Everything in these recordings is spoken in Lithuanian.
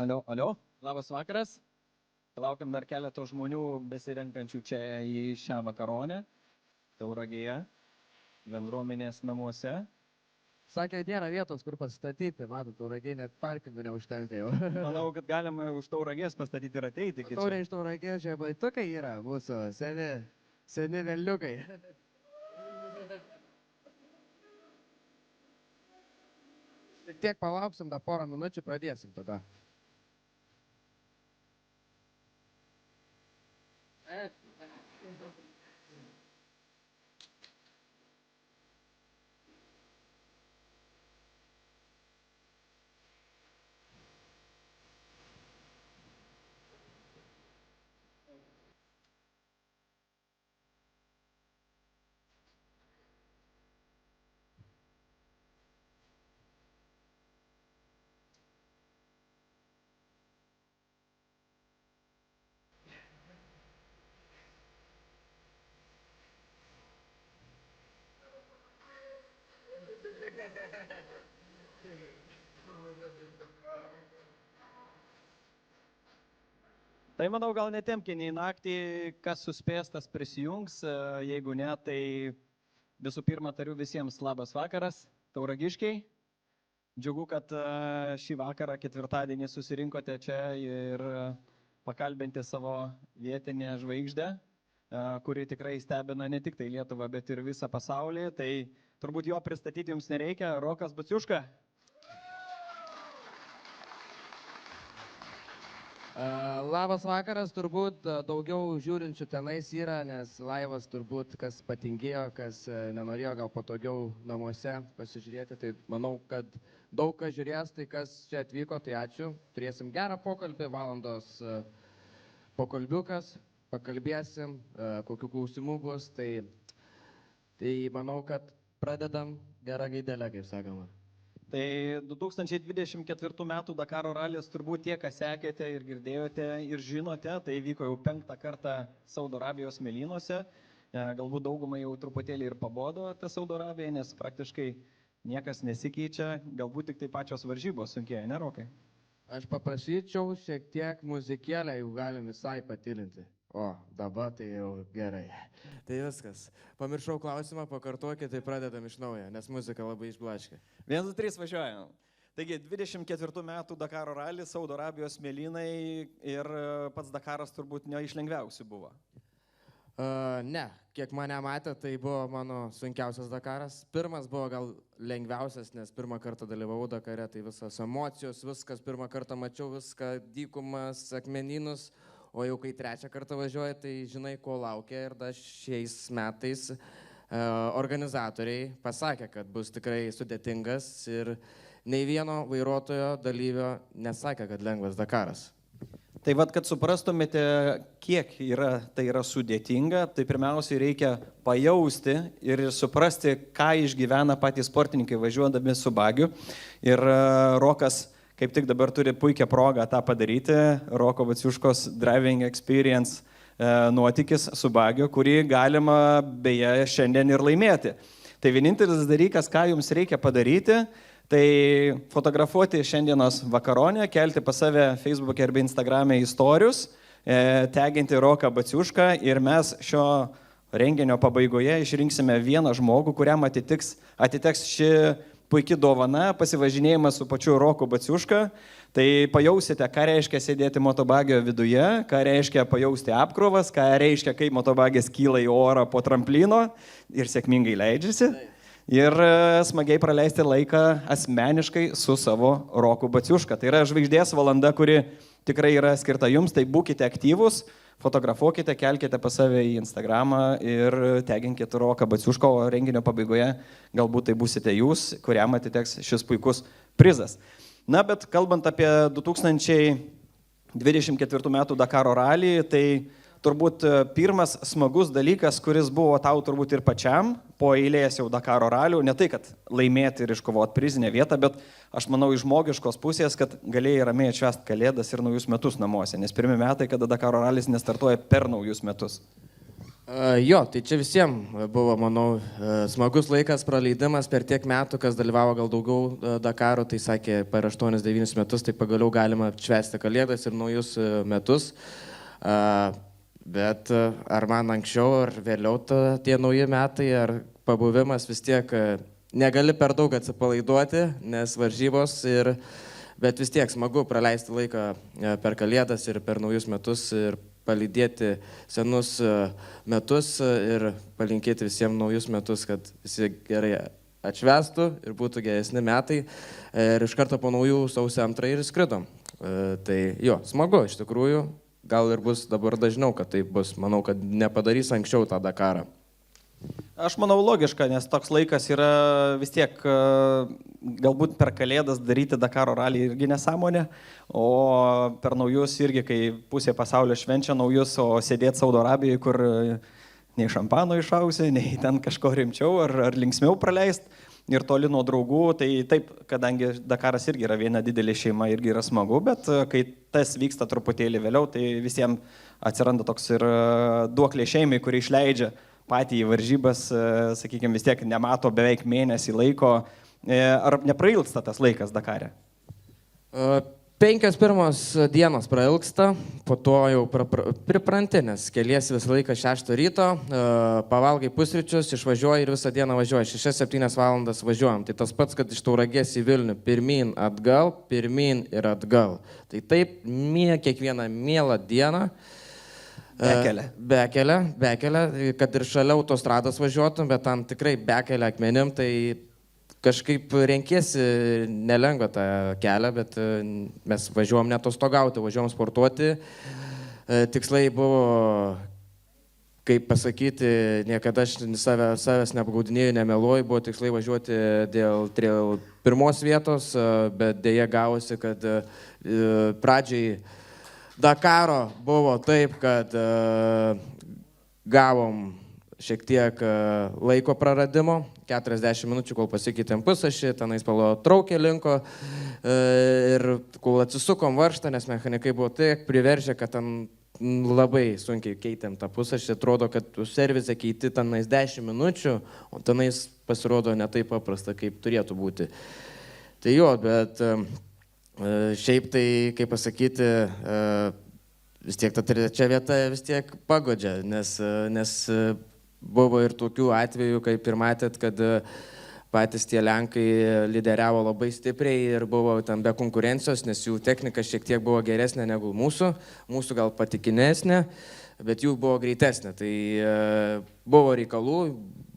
Alio, alio, labas vakaras. Laukiam dar keleto žmonių besirenkančių čia į šią vakaronę, Tauragėje, bendruomenės namuose. Sakė, nėra vietos, kur pastatyti, matot, Tauragėje net parkingų neužtenka jau. Manau, kad galima už Tauragės pastatyti ir ateiti. Taurė iš Tauragės, čia baitukai yra mūsų seni velniukai. Tiek palauksim, dar porą minučių pradėsim tada. Tai manau, gal netempkiniai naktį, kas suspės, tas prisijungs. Jeigu ne, tai visų pirma tariu visiems labas vakaras, tauragiškiai. Džiugu, kad šį vakarą, ketvirtadienį, susirinkote čia ir pakalbinti savo vietinę žvaigždę, kuri tikrai stebina ne tik tai Lietuvą, bet ir visą pasaulį. Tai turbūt jo pristatyti jums nereikia. Rokas Baciuška. Labas vakaras, turbūt daugiau žiūrinčių tenais yra, nes laivas turbūt kas patingėjo, kas nenorėjo gal patogiau namuose pasižiūrėti. Tai manau, kad daug kas žiūrės, tai kas čia atvyko, tai ačiū. Turėsim gerą pokalbį, valandos pokalbiukas, pakalbėsim, kokių klausimų bus. Tai manau, kad pradedam gerą gaidelę, kaip sakoma. Tai 2024 metų Dakaro ralis turbūt tie, kas sekėte ir girdėjote ir žinote, tai vyko jau 5. kartą Saudo Arabijos mėlynuose. Galbūt daugumai jau truputėlį ir pabodo ta Saudo Arabija, nes praktiškai niekas nesikeičia, galbūt tik tai pačios varžybos sunkėja, ne Rokai? Aš paprašyčiau šiek tiek muzikėlę, jau galim visai patilinti. O, dabar tai jau gerai. Tai viskas. Pamiršau klausimą, pakartokit, tai pradedam iš naujo, nes muzika labai išblaškė. 1, 2, 3 važiuojam. Taigi, 24 metų Dakaro ralis, Saudo Arabijos mėlynai ir pats Dakaras turbūt ne iš lengviausių buvo. Ne, kiek mane matė, tai buvo mano sunkiausias Dakaras. Pirmas buvo gal lengviausias, nes pirmą kartą dalyvavau Dakare, tai visas emocijos, viskas, pirmą kartą mačiau viską, dykumas, akmenynus. O jau kai 3. kartą važiuoja, tai žinai, ko laukia. Ir dar šiais metais organizatoriai pasakė, kad bus tikrai sudėtingas ir nei vieno vairuotojo dalyvio nesakė, kad lengvas Dakaras. Tai vad, kad suprastumėte, kiek tai yra sudėtinga, tai pirmiausiai reikia pajausti ir suprasti, ką išgyvena patys sportininkai važiuodami su bagiu. Ir Rokas kaip tik dabar turi puikią progą tą padaryti. Roko Baciuškos Driving Experience nuotykis su bagiu, kurį galima beje šiandien ir laimėti. Tai vienintelis dalykas, ką jums reikia padaryti, tai fotografuoti šiandienos vakaronę, kelti pas save Facebook'e arba Instagram'e istorijus, taginti Roką Baciušką ir mes šio renginio pabaigoje išrinksime vieną žmogų, kuriam atiteks ši puikia dovana, pasivažinėjimas su pačiu Roku Baciuška. Tai pajausite, ką reiškia sėdėti motobagio viduje, ką reiškia pajausti apkrovas, ką reiškia, kai motobagis kyla į orą po tramplino ir sėkmingai leidžiasi. Ir smagiai praleisti laiką asmeniškai su savo Roku Baciuška. Tai yra žvaigždės valanda, kuri tikrai yra skirta jums, tai būkite aktyvūs, fotografuokite, kelkite pas save į Instagramą ir taginkite Roką Baciušką, o renginio pabaigoje galbūt tai būsite jūs, kuriam atiteks šis puikus prizas. Na, bet kalbant apie 2024 metų Dakaro ralį, tai turbūt pirmas smagus dalykas, kuris buvo tau turbūt ir pačiam po eilės jau Dakaro ralių, ne tai, kad laimėti ir iškovoti prizinę vietą, bet aš manau iš žmogiškos pusės, kad galėjai ramiai atšvęsti Kalėdas ir naujus metus namuose, nes pirmi metai, kada Dakaro ralis nestartuoja per naujus metus. Jo, tai čia visiems buvo, manau, smagus laikas praleidimas per tiek metų, kas dalyvavo gal daugiau Dakaro, tai sakė, per 8-9 metus, tai pagaliau galima švęsti Kalėdas ir naujus metus. Bet ar man anksčiau, ar vėliau tie nauji metai, ar pabuvimas vis tiek negali per daug atsipalaiduoti, nes varžybos bet vis tiek smagu praleisti laiką per Kalėdas ir per naujus metus ir palydėti senus metus ir palinkėti visiems naujus metus, kad visi gerai atšvęstų ir būtų geresni metai. Ir iš karto po naujų sausio 2 ir skridom. Tai jo, smagu iš tikrųjų. Gal ir bus dabar dažniau, kad taip bus. Manau, kad nepadarys anksčiau tą Dakarą. Aš manau logiška, nes toks laikas yra vis tiek, galbūt per Kalėdas daryti Dakaro ralį irgi nesąmonė, o per naujus irgi, kai pusė pasaulio švenčia naujus, o sėdėti Saudo Arabijoje, kur nei šampano išausi, nei ten kažko rimčiau ar linksmiau praleisti ir toli nuo draugų, tai taip, kadangi Dakaras irgi yra viena didelė šeima, irgi yra smagu, bet kai tas vyksta truputėlį vėliau, tai visiems atsiranda toks ir duoklė šeimai, kuri išleidžia patį į varžybas, sakykime, vis tiek nemato beveik mėnesį laiko. Ar neprailgsta tas laikas Dakare? 5 pirmos dienos prailgsta, po to jau pripranti, nes keliesi visą laiką 6 ryto, pavalgai pusryčius, išvažiuoji ir visą dieną važiuoji. 6-7 valandas važiuojam. Tai tas pats, kad iš Tauragės į Vilnių pirmyn ir atgal. Tai taip, kiekvieną mielą dieną. Bekelė, kad ir šalia autostrados važiuotum, bet tam tikrai bekelė akmenim, tai kažkaip renkiesi nelengva tą kelią, bet mes važiuom netostogauti, važiuom sportuoti. Tikslai buvo, kaip pasakyti, niekada aš savęs neapgaudinėjau, nemeluoju, buvo tikslai važiuoti dėl pirmos vietos, bet dėja gavosi, kad pradžiai Dakaro buvo taip, kad gavom šiek tiek laiko praradimo, 40 minučių, kol pasikeitėm pusašį, tenais palo traukė linko ir kol atsisukom varžtą, nes mechanikai buvo tiek priveržę, kad ten labai sunkiai keitėm tą pusašį, atrodo, kad servise keiti tenais 10 minučių, o tenais pasirodo ne taip paprasta, kaip turėtų būti. Tai jo, bet šiaip tai, kaip pasakyti, vis tiek ta trečia vieta vis tiek pagodžia, nes buvo ir tokių atvejų, kaip ir matėt, kad patys tie Lenkai lyderiavo labai stipriai ir buvo ten be konkurencijos, nes jų technika šiek tiek buvo geresnė negu mūsų gal patikinesnė, bet jų buvo greitesnė. Tai buvo reikalų,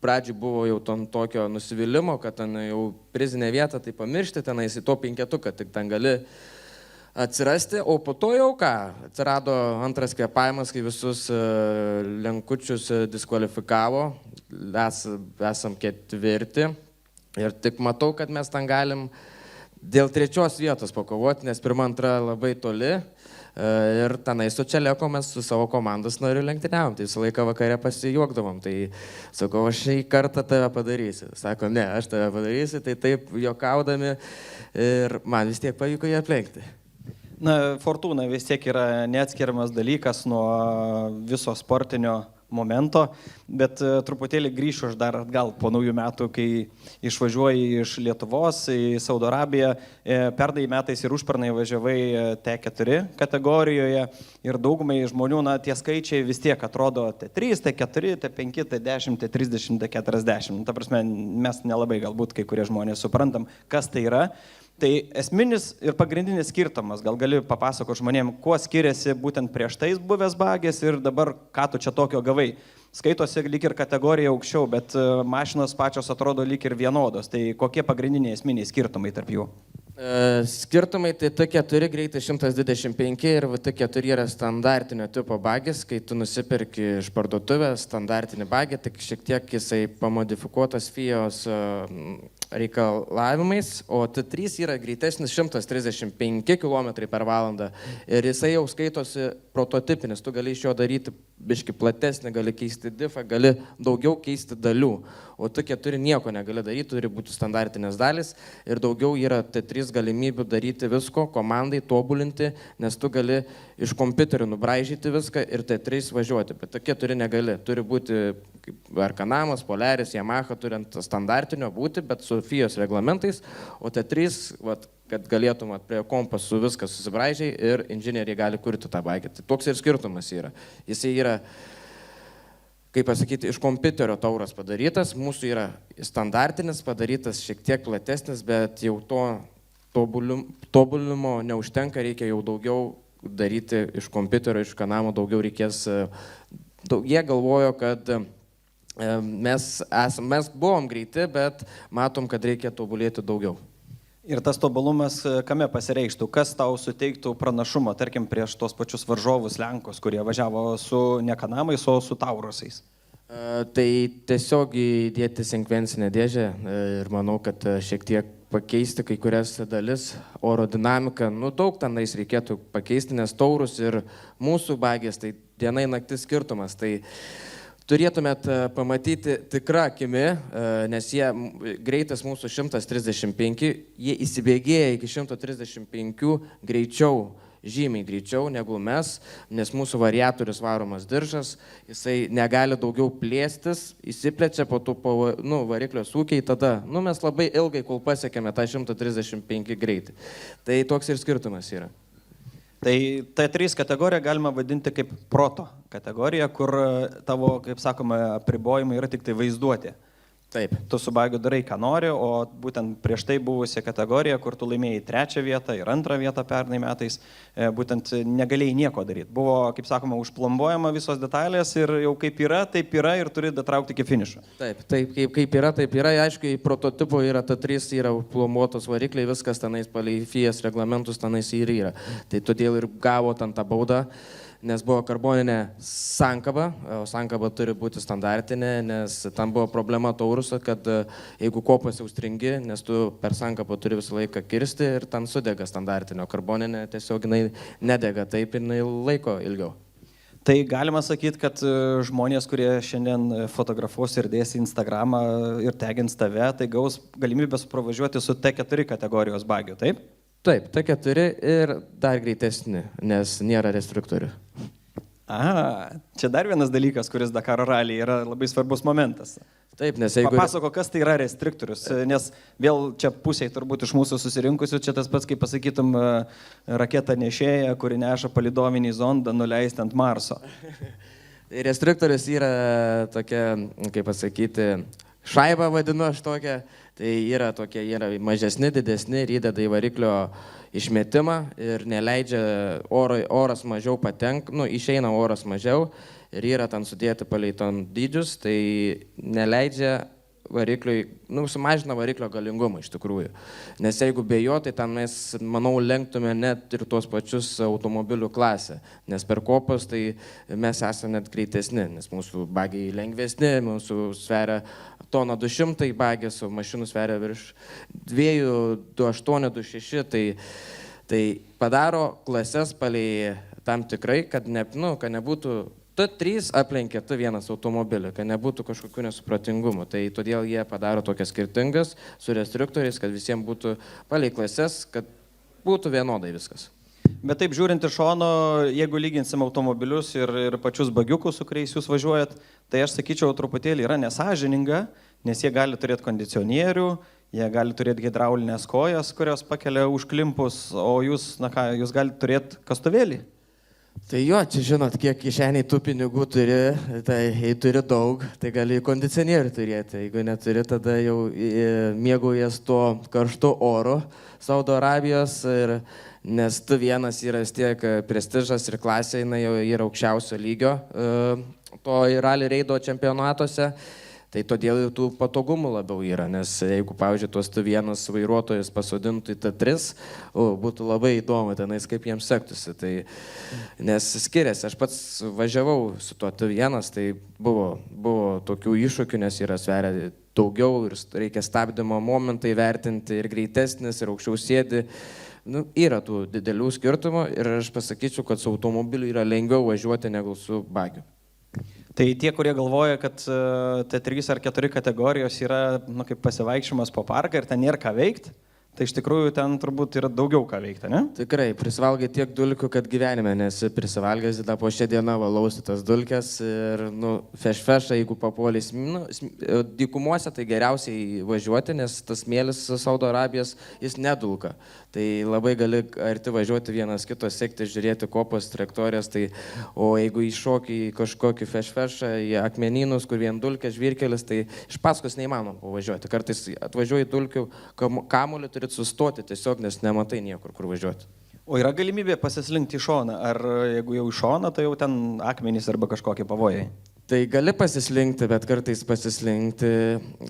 pradžiui buvo jau tokio nusivylimų, kad ten jau prizinė vieta, tai pamiršti, tenais į to 5, tik ten gali atsirasti, o po to jau ką, atsirado antras kvėpavimas, kai visus lenkučius diskvalifikavo, esam 4 ir tik matau, kad mes ten galim dėl 3 vietos pakovoti, nes 1-2 labai toli. Ir tenai su Čeleko mes su savo komandos nariu lenktyniavom, tai visą laiką vakare pasijuokdavom, tai sakau, aš šį kartą tave padarysiu. Sako, ne, aš tave padarysiu, tai taip juokaudami ir man vis tiek pavyko jį aplenkti. Na, fortūna vis tiek yra neatskiriamas dalykas nuo viso sportinio momento, bet truputėlį grįšiu aš dar atgal po naujų metų, kai išvažiuoji iš Lietuvos į Saudo Arabiją. Pernai metais ir užpernai važiavai T4 kategorijoje ir daugumai žmonių, na, tie skaičiai vis tiek atrodo T3, T4, T5, T10, T30, T40. Ta prasme, mes nelabai galbūt kai kurie žmonės suprantam, kas tai yra. Tai esminis ir pagrindinis skirtumas, gal gali papasakoti žmonėm, kuo skiriasi būtent prieš tais buvęs bagės ir dabar ką tu čia tokio gavai. Skaitosi lyg ir kategorija aukščiau, bet mašinos pačios atrodo lyg ir vienodos. Tai kokie pagrindiniai esminiai skirtumai tarp jų? Skirtumai tai T4 greitai 125 ir T4 yra standartinio tipo bagis, kai tu nusipirki iš parduotuvės standartinį bagį, tik šiek tiek jisai pamodifikuotas FIOS reikalavimais, o T3 yra greitesnis 135 km/h ir jisai jau skaitosi prototipinis, tu gali iš jo daryti biški platesnį, gali keisti diffą, gali daugiau keisti dalių, o T4 nieko negali daryti, turi būti standartinės dalis ir daugiau yra T3 galimybių daryti visko, komandai tobulinti, nes tu gali iš kompiuterių nubraižyti viską ir T3 važiuoti, bet T4 negali, turi būti ar Kanamas, Polaris, Yamaha, turint standartinio būti, bet su FIOS reglamentais, o T3, vat, kad galėtum prie kompasų viską susibraižiai ir inžinieriai gali kurti tą baigę. Tai toks ir skirtumas yra. Jisai yra, kaip pasakyti, iš kompiuterio tauras padarytas, mūsų yra standartinis, padarytas šiek tiek platesnis, bet jau to tobulinimo neužtenka, reikia jau daugiau daryti iš kompiuterio, iš Kanamo daugiau reikės. Jie galvojo, kad mes buvom greiti, bet matom, kad reikia tobulėti daugiau. Ir tas tobulumas kame pasireikštų? Kas tau suteiktų pranašumą, tarkim, prieš tos pačius varžovus Lenkus, kurie važiavo su ne Kanamais, o su Taurusais? Tai tiesiog įdėti sekvencinę dėžę ir manau, kad šiek tiek pakeisti kai kurias dalis, oro dinamiką, daug tenais reikėtų pakeisti, nes Taurus ir mūsų bagės, tai diena į naktis skirtumas. Tai turėtumėt pamatyti tikrą akimi, nes greitas mūsų 135, jie įsibėgėja iki 135 greičiau, žymiai greičiau negu mes, nes mūsų variatorius varomas diržas, jisai negali daugiau plėstis, įsiplečia po tų variklio sūkiai, tada mes labai ilgai, kol pasiekėme tą 135 greitį. Tai toks ir skirtumas yra. Tai T3 kategoriją galima vadinti kaip proto kategorija, kur tavo, kaip sakoma, apribojimai yra tik tai vaizduoti. Taip. Tu su bagiu darai, ką nori, o būtent prieš tai buvusi kategorija, kur tu laimėjai 3 vietą ir 2 vietą pernai metais, būtent negalėjai nieko daryti. Buvo, kaip sakoma, užplombuojama visos detalės ir jau kaip yra, taip yra ir turi datraukti iki finišo. Taip, kaip yra, taip yra. Aišku, į prototipo yra T3, yra plombuotos varikliai, viskas tenais palei FIAS reglamentus tenais ir yra. Tai todėl ir gavo ten tą baudą, nes buvo karboninė sankaba, o sankaba turi būti standartinė, nes tam buvo problema Tauruso, kad jeigu kopas jau stringi, nes tu per sankabą turi visą laiką kirsti ir ten sudega standartinio, karboninė tiesiog jinai nedega, taip jinai laiko ilgiau. Tai galima sakyti, kad žmonės, kurie šiandien fotografuos ir dės į Instagramą ir tegins tave, tai gaus galimybę pravažiuoti su T4 kategorijos bagiu, taip? Taip, T4 ir dar greitesni, nes nėra restriktorių. Čia dar vienas dalykas, kuris Dakaro rally yra labai svarbus momentas. Taip, nes jeigu... Papasako, kas tai yra restriktorius, nes vėl čia pusiai turbūt iš mūsų susirinkusių, čia tas pats, kaip pasakytum, raketą nešėją, kuri neša palidovinį zondą nuleisti ant Marso. Restriktorius yra tokia, kaip pasakyti, šaiba vadinu aš tokią. Tai yra tokie, yra mažesni, didesni ir įdeda į variklio išmetimą ir neleidžia oras mažiau išeina oras mažiau ir yra ten sudėti palei ton dydžius, tai neleidžia varikliui, sumažina variklio galingumą iš tikrųjų. Nes jeigu be jo, tai ten mes, manau, lenktume net ir tuos pačius automobilių klasę, nes per kopas tai mes esame net greitesni, nes mūsų bagiai lengvesni, mūsų sveria toną 200 bagės, o mašinų sveria virš 228, 26, tai padaro klases palei tam tikrai, kad nebūtų T3 aplenkė T1 automobilį, kad nebūtų kažkokių nesupratingumų. Tai todėl jie padaro tokias skirtingas su restriktoriais, kad visiems būtų palei klases, kad būtų vienodai viskas. Bet taip žiūrint iš šono, jeigu lyginsim automobilius ir pačius bagiukus, su kuriais jūs važiuojat, tai aš sakyčiau, truputėlį yra nesąžininga, nes jie gali turėti kondicionierių, jie gali turėti hidraulinės kojas, kurios pakelia užklimpus, o jūs galite turėti kastuvėlį. Tai jo, čia žinot, kiek kišeniai tų pinigų turi, tai jei turi daug, tai gali kondicionierių turėti. Jeigu neturi, tada jau mėgaujas tuo karštu oru Saudo Arabijos, nes T1 yra tiek prestižas ir klasė, jinai jau yra aukščiausio lygio to rally reido čempionatuose. Tai todėl ir tų patogumų labiau yra, nes jeigu, pavyzdžiui, tuos T1 vairuotojus pasodintų į T3, būtų labai įdomu tenais, kaip jiems sektųsi. Tai, nes skiriasi, aš pats važiavau su tuo T1, tai buvo tokių iššūkių, nes yra sveria daugiau ir reikia stabdymo momentai vertinti ir greitesnis, ir aukščiau sėdi. Nu, yra tų didelių skirtumų ir aš pasakyčiau, kad su automobiliu yra lengviau važiuoti negu su bagiu. Tai tie, kurie galvoja, kad T3 ar 4 kategorijos yra kaip pasivaikščiojimas po parką ir ten nėra ką veikti, tai iš tikrųjų ten turbūt yra daugiau ką veikti, ne? Tikrai, prisivalgai tiek dulkių, kad gyvenime nesi prisivalgęs, tą po šią dieną valausi tas dulkes ir, fešą, jeigu papuolys, dykumuose tai geriausiai važiuoti, nes tas smėlis Saudo Arabijos, jis nedulka. Tai labai gali arti važiuoti vienas kito, sekti, žiūrėti kopos, trajektorijas, o jeigu iššoki į kažkokį fešą, į akmenynus, kur vien dulkė, žvyrkelis, tai iš paskos neįmanoma pavažiuoti. Kartais atvažiuoji dulkių kamuolį, turi sustoti tiesiog, nes nematai niekur, kur važiuoti. O yra galimybė pasislinkti į šoną, ar jeigu jau į šoną, tai jau ten akmenys arba kažkokie pavojai? Tai gali pasislinkti, bet kartais pasislinkti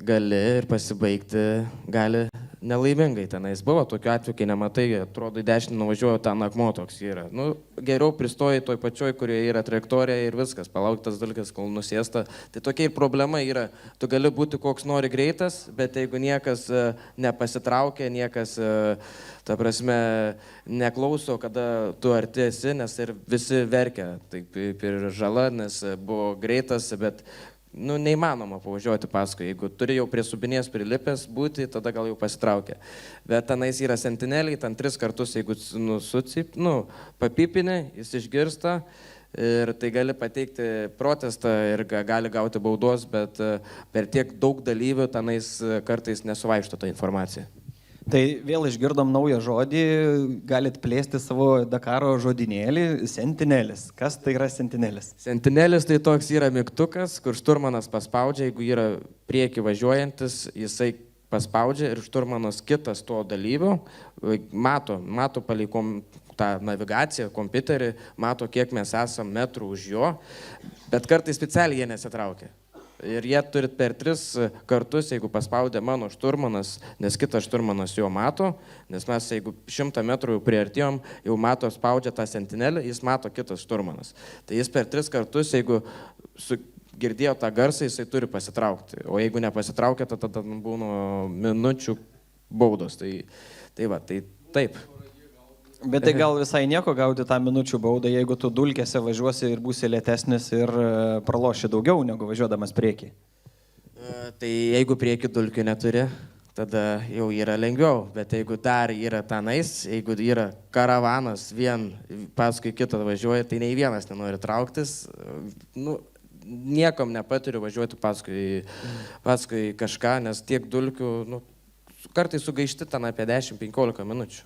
gali ir pasibaigti gali nelaimingai tenais. Buvo tokiu atveju, kai nematai, atrodo, į dešinę nuvažiuoju, ten akmuo toks yra. Geriau pristoji toj pačioj, kurioje yra trajektorija ir viskas, palauktas dalykas, kol nusėsta. Tai tokia ir problema yra, tu gali būti koks nori greitas, bet jeigu niekas nepasitraukia, niekas, ta prasme, neklauso, kada tu arti esi, nes ir visi verkia, taip ir žala, nes buvo greitas, bet neįmanoma pavažiuoti paskui. Jeigu turi jau prie subinės prilipęs būti, tada gal jau pasitraukia. Bet tenais yra sentineliai, ten 3 kartus, jeigu papipinė, jis išgirsta ir tai gali pateikti protestą ir gali gauti baudos, bet per tiek daug dalyvių tenais kartais nesuvaikšto ta informacija. Tai vėl išgirdom naują žodį, galit plėsti savo Dakaro žodinėlį, sentinelis. Kas tai yra sentinelis? Sentinelis tai toks yra mygtukas, kur šturmanas paspaudžia, jeigu yra prieki važiuojantis, jisai paspaudžia ir šturmanas kitas to dalyvio mato palei tą navigaciją, kompiuterį, mato, kiek mes esam metrų už jo, bet kartais specialiai jie nesitraukia. Ir jie turi per 3 kartus, jeigu paspaudė mano šturmanas, nes kitas šturmanas jo mato, nes mes jeigu 100 metrų jau priartėjom, jau mato spaudžia tą sentinelį, jis mato kitas šturmanas. Tai jis per 3 kartus, jeigu girdėjo tą garsą, jisai turi pasitraukti. O jeigu nepasitraukia, tada būna minučių baudos. Tai taip. Bet tai gal visai nieko gauti tą minučių baudą, jeigu tu dulkėse važiuosi ir būsi lėtesnis ir praloši daugiau negu važiuodamas priekį. Tai jeigu priekį dulkių neturi, tada jau yra lengviau. Bet jeigu dar yra tenais, jeigu yra karavanas vien paskui kitą važiuoja, tai nei vienas nenori trauktis. Niekam nepaturiu važiuoti paskui kažką, nes tiek dulkių, kartais sugaišti ten apie 10-15 minučių.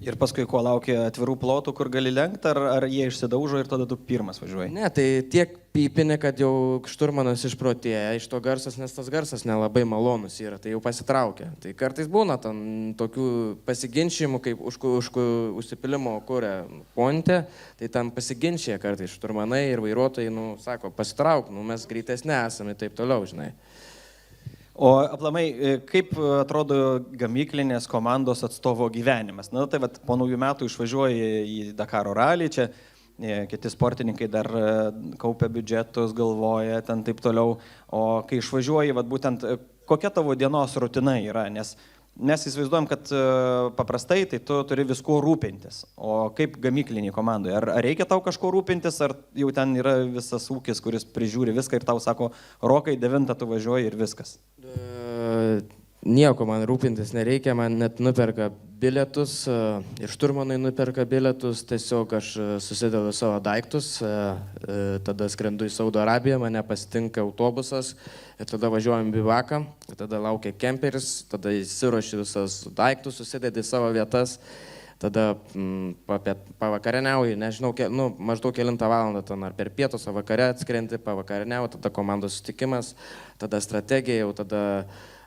Ir paskui ko laukia atvirų plotų, kur gali lenkti, ar jie išsidaužo ir tada tu pirmas važiuoji? Ne, tai tiek pypinė, kad jau šturmanas išprotėja iš to garsas, nes tas garsas nelabai malonus yra, tai jau pasitraukia. Tai kartais būna ten tokių pasiginčymų, kaip užsipilimo kurė ponte, tai ten pasiginčia kartais šturmanai ir vairuotojai, sako, pasitrauk, mes greitesni esame, taip toliau, žinai. O aplamai, kaip atrodo gamyklinės komandos atstovo gyvenimas? Tai po naujų metų išvažiuoji į Dakaro ralį, čia kiti sportininkai dar kaupia biudžetus, galvoja, ten taip toliau. O kai išvažiuoji, būtent kokia tavo dienos rutina yra? Nes mes įsivaizduojam, kad paprastai tai tu turi viskuo rūpintis. O kaip gamykliniai komandoje? Ar reikia tau kažko rūpintis, ar jau ten yra visas ūkis, kuris prižiūri viską ir tau sako, Rokai, 9 tu važiuoji ir viskas? Nieko man rūpintis nereikia, man net nuperka bilietus ir šturmanai nuperka bilietus, tiesiog aš susidedu savo daiktus, tada skrendu į Saudo Arabiją, mane pasitinka autobusas ir tada važiuojam bivaką, tada laukia kemperis, tada įsiruoši visas daiktus, susidedi į savo vietas, tada pavakarieniauji, nežinau, maždaug 9 valandą ten ar per pietus, ar vakare atskrendi, pavakarieniauji, tada komandos sutikimas, tada strategija, jau tada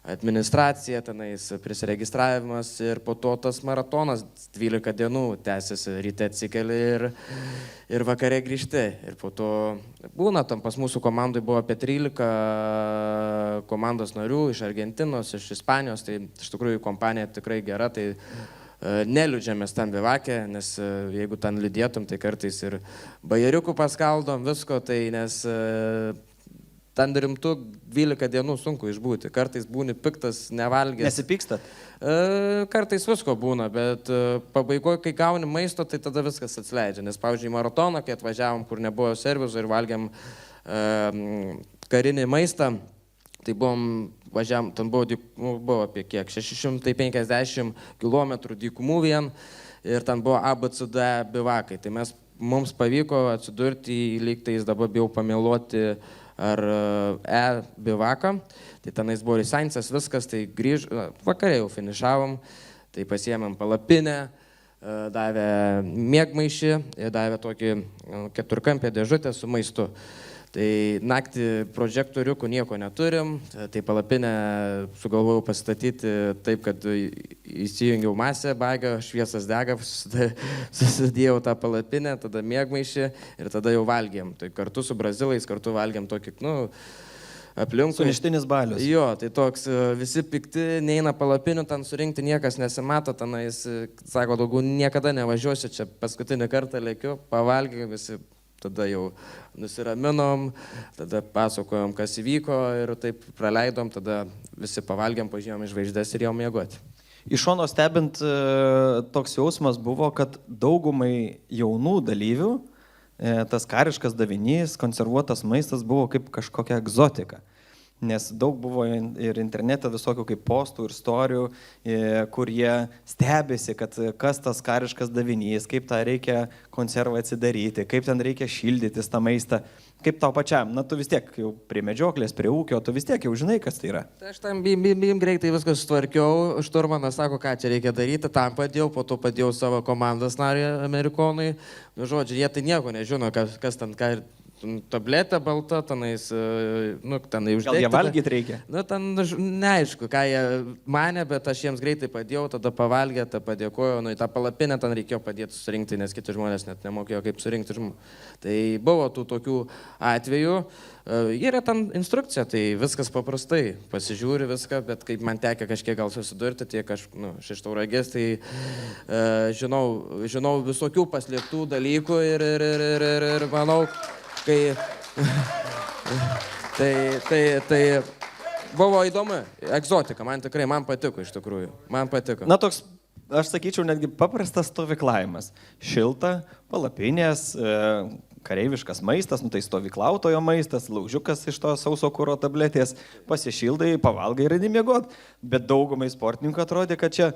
administracija, tenais prisiregistravimas ir po to tas maratonas 12 dienų tęsiasi, ryte atsikeli ir vakare grįžti. Ir po to būna, tam pas mūsų komandai buvo apie 13 komandos narių iš Argentinos, iš Ispanijos, tai iš tikrųjų kompanija tikrai gera, tai neliūdžiamės ten bivakė, nes jeigu ten liūdėtum, tai kartais ir bajeriukų paskaldom, visko, tai nes ten rimtų 12 dienų sunku išbūti. Kartais būni piktas, nevalgęs. Nesipykstat? Kartais visko būna, bet pabaigoje, kai gauni maisto, tai tada viskas atsileidžia. Nes, pavyzdžiui, į maratoną, kai atvažiavom, kur nebuvo servizo ir valgiam karinį maistą, tai važiavam, ten buvo apie kiek, 650 km dykumų vien ir ten buvo ABCD bivakai. Tai mums pavyko atsidurti, lygtais dabar bijau pameluoti, ar bivaką. Tai tenais buvo Risainsas, viskas, tai vakarė jau finišavom, tai pasiėmėm palapinę, davė miegmaišį ir davė tokį 4-kampę dėžutę su maistu. Tai naktį prožektoriukų nieko neturim, tai palapinę sugalvojau pastatyti taip, kad įsijungiau masę, bagą, šviesas dega, susidėjau tą palapinę, tada miegmaišį ir tada jau valgėm. Tai kartu su brazilais, kartu valgėm tokį, aplinkui. Suništinis balius. Jo, tai toks, visi pikti, neina palapinių, ten surinkti niekas nesimato, tenais, sako, daugiau niekada nevažiuosiu, čia paskutinį kartą lėkiu, pavalgiau visi. Tada jau nusiraminom, tada pasakojom, kas įvyko ir taip praleidom, tada visi pavalgėm, pažiūrėjom į žvaigždes ir jau miegoti. Iš šono stebint, toks jausmas buvo, kad daugumai jaunų dalyvių tas kariškas davinys, konservuotas maistas buvo kaip kažkokia egzotika. Nes daug buvo ir internete visokių kaip postų ir istorijų, kur jie stebėsi, kad kas tas kariškas davinys, kaip tą reikia konservą atsidaryti, kaip ten reikia šildytis tą maistą. Kaip tau pačiam? Na, tu vis tiek jau prie medžioklės, prie ūkio, tu vis tiek jau žinai, kas tai yra. Tai aš tam bim greitai viskas sutvarkiau, šturmanas sako, ką čia reikia daryti, tam padėjau, po to padėjau savo komandos narį amerikonui. Nu, žodžiu, jie tai nieko nežino, kas ten ką. Tabletė balta, tenais, tenai uždėti. Gal jie valgyti reikia? Ten neaišku, ką jie manė, bet aš jiems greitai padėjau, tada pavalgė, tada padėkojau, į tą palapinę ten reikėjo padėti surinkti, nes kiti žmonės net nemokėjo, kaip surinkti žmonių. Tai buvo tų tokių atvejų, yra ten instrukcija, tai viskas paprastai, pasižiūri viską, bet kaip man tekia kažkiek gal susidurti, tiek aš, iš Tauragės, tai žinau visokių paslėptų dalykų ir manau, kai tai buvo įdomu, egzotika, man patiko iš tikrųjų, man patiko. Na toks, aš sakyčiau, netgi paprastas stovyklavimas. Šilta, palapinės, kareiviškas maistas, tai stovyklautojo maistas, laužiukas iš to sauso kuro tabletės, pasišildai, pavalgai ir eini miegot. Bet daugumai sportininkų atrodė, kad čia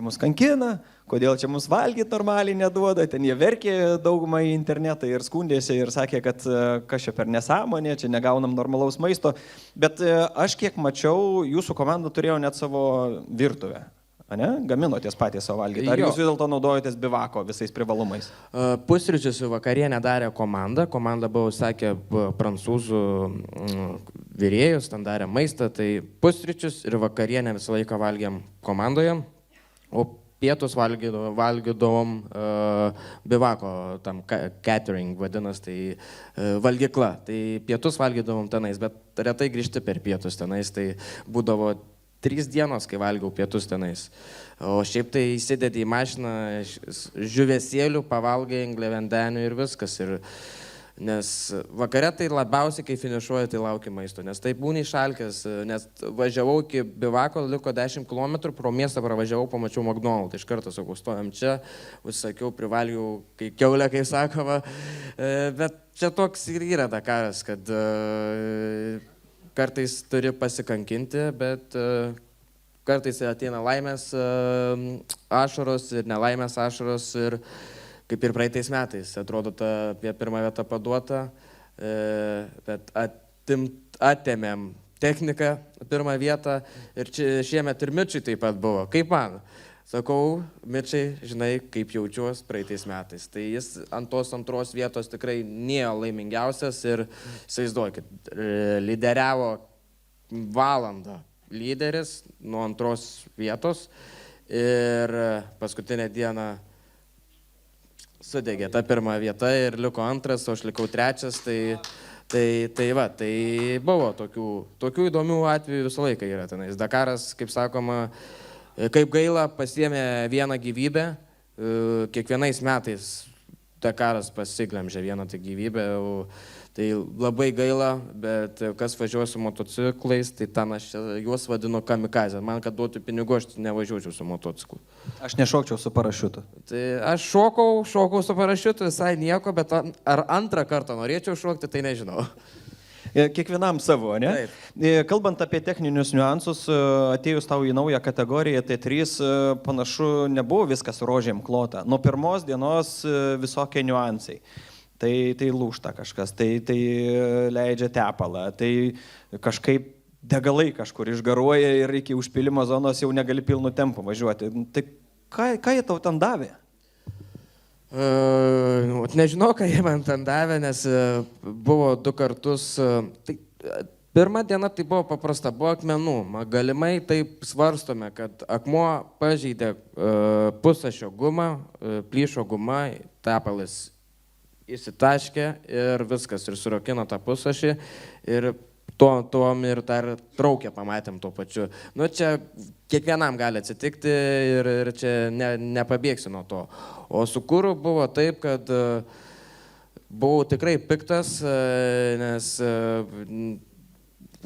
mus kankina, kodėl čia mus valgyti normaliai neduoda, ten jie verkė daugumą į internetą ir skundėsi ir sakė, kad kas čia per nesąmonė, čia negaunam normalaus maisto, bet aš kiek mačiau, jūsų komanda turėjo net savo virtuvę, ne? Gaminotės patys savo valgyti, ar jūs vis dėlto naudojotės bivako visais privalumais? Pusryčius vakarienę darė komanda buvo, sakė, prancūzų virėjus, ten darė maistą, tai pusryčius ir vakarienę visą laiką valgėm komandoje. O pietus valgydavom bivako, tam catering vadinas, tai valgykla. Tai pietus valgydavom tenais, bet retai grįžti per pietus tenais, tai būdavo 3 dienos, kai valgiau pietus tenais. O šiaip tai įsidedi į mašiną žuvėsėlių, pavalgai angliavandenių ir viskas. Nes vakare tai labiausiai, kai finišuoja, tai laukia maisto, nes tai būni išalkęs, nes važiavau iki bivako, liko 10 km, pro miestą pravažiavau, pamačiau McDonald's, tai iš karto sakau, stojam čia, užsakiau, privalgiau, kai kiaulė, kaip sakoma, bet čia toks ir yra Dakaras, kad kartais turi pasikankinti, bet kartais ateina laimės ašaros ir nelaimės ašaros ir kaip ir praeitais metais, atrodo, apie pirmą vietą paduota, bet atėmėm techniką pirmą vietą ir šiemet ir Mičiui taip pat buvo. Kaip man? Sakau, Mičiai, žinai, kaip jaučiuos praeitais metais. Tai jis ant tos antros vietos tikrai nėjo laimingiausias ir, įsivaizduokit, lyderiavo valandą lyderis nuo antros vietos ir paskutinę dieną sudegė ta pirma vieta ir liko antras, o aš likau trečias, tai buvo tokių įdomių atvejų visą laiką yra tenais. Dakaras, kaip sakoma, kaip gaila, pasiėmė vieną gyvybę, kiekvienais metais Dakaras pasiglemžė vieną tai gyvybę. Tai labai gaila, bet kas važiuoja su motociklais, tai ten aš juos vadinu kamikazė. Man, kad duotų pinigų, aš nevažiuočiau su motociklu. Aš nešokčiau su parašiutu. Tai aš šokau su parašiutu visai nieko, bet ar antrą kartą norėčiau šokti, tai nežinau. Kiekvienam savo, ne? Taip. Kalbant apie techninius niuansus, atėjus tau į naują kategoriją T3, panašu, nebuvo viskas rožėm klota. Nuo pirmos dienos visokie niuansai. Tai lūžta kažkas, tai leidžia tepalą, tai kažkaip degalai kažkur išgaruoja ir iki užpilimo zonos jau negali pilnu tempu važiuoti. Tai ką jie tau ten davė? Nežinau, ką jie man ten davė, nes buvo 2 kartus. Pirmą dieną tai buvo paprasta, buvo akmenų. Galimai taip svarstome, kad akmuo pažeidė pusašio gumą, plyšo guma, tepalas įsitaškė ir viskas, ir surakino tą pusašį ir tuom ir dar traukę pamatėm tuo pačiu. Nu, čia kiekvienam gali atsitikti ir čia nepabėgsi nuo to. O su kuru buvo taip, kad buvau tikrai piktas, nes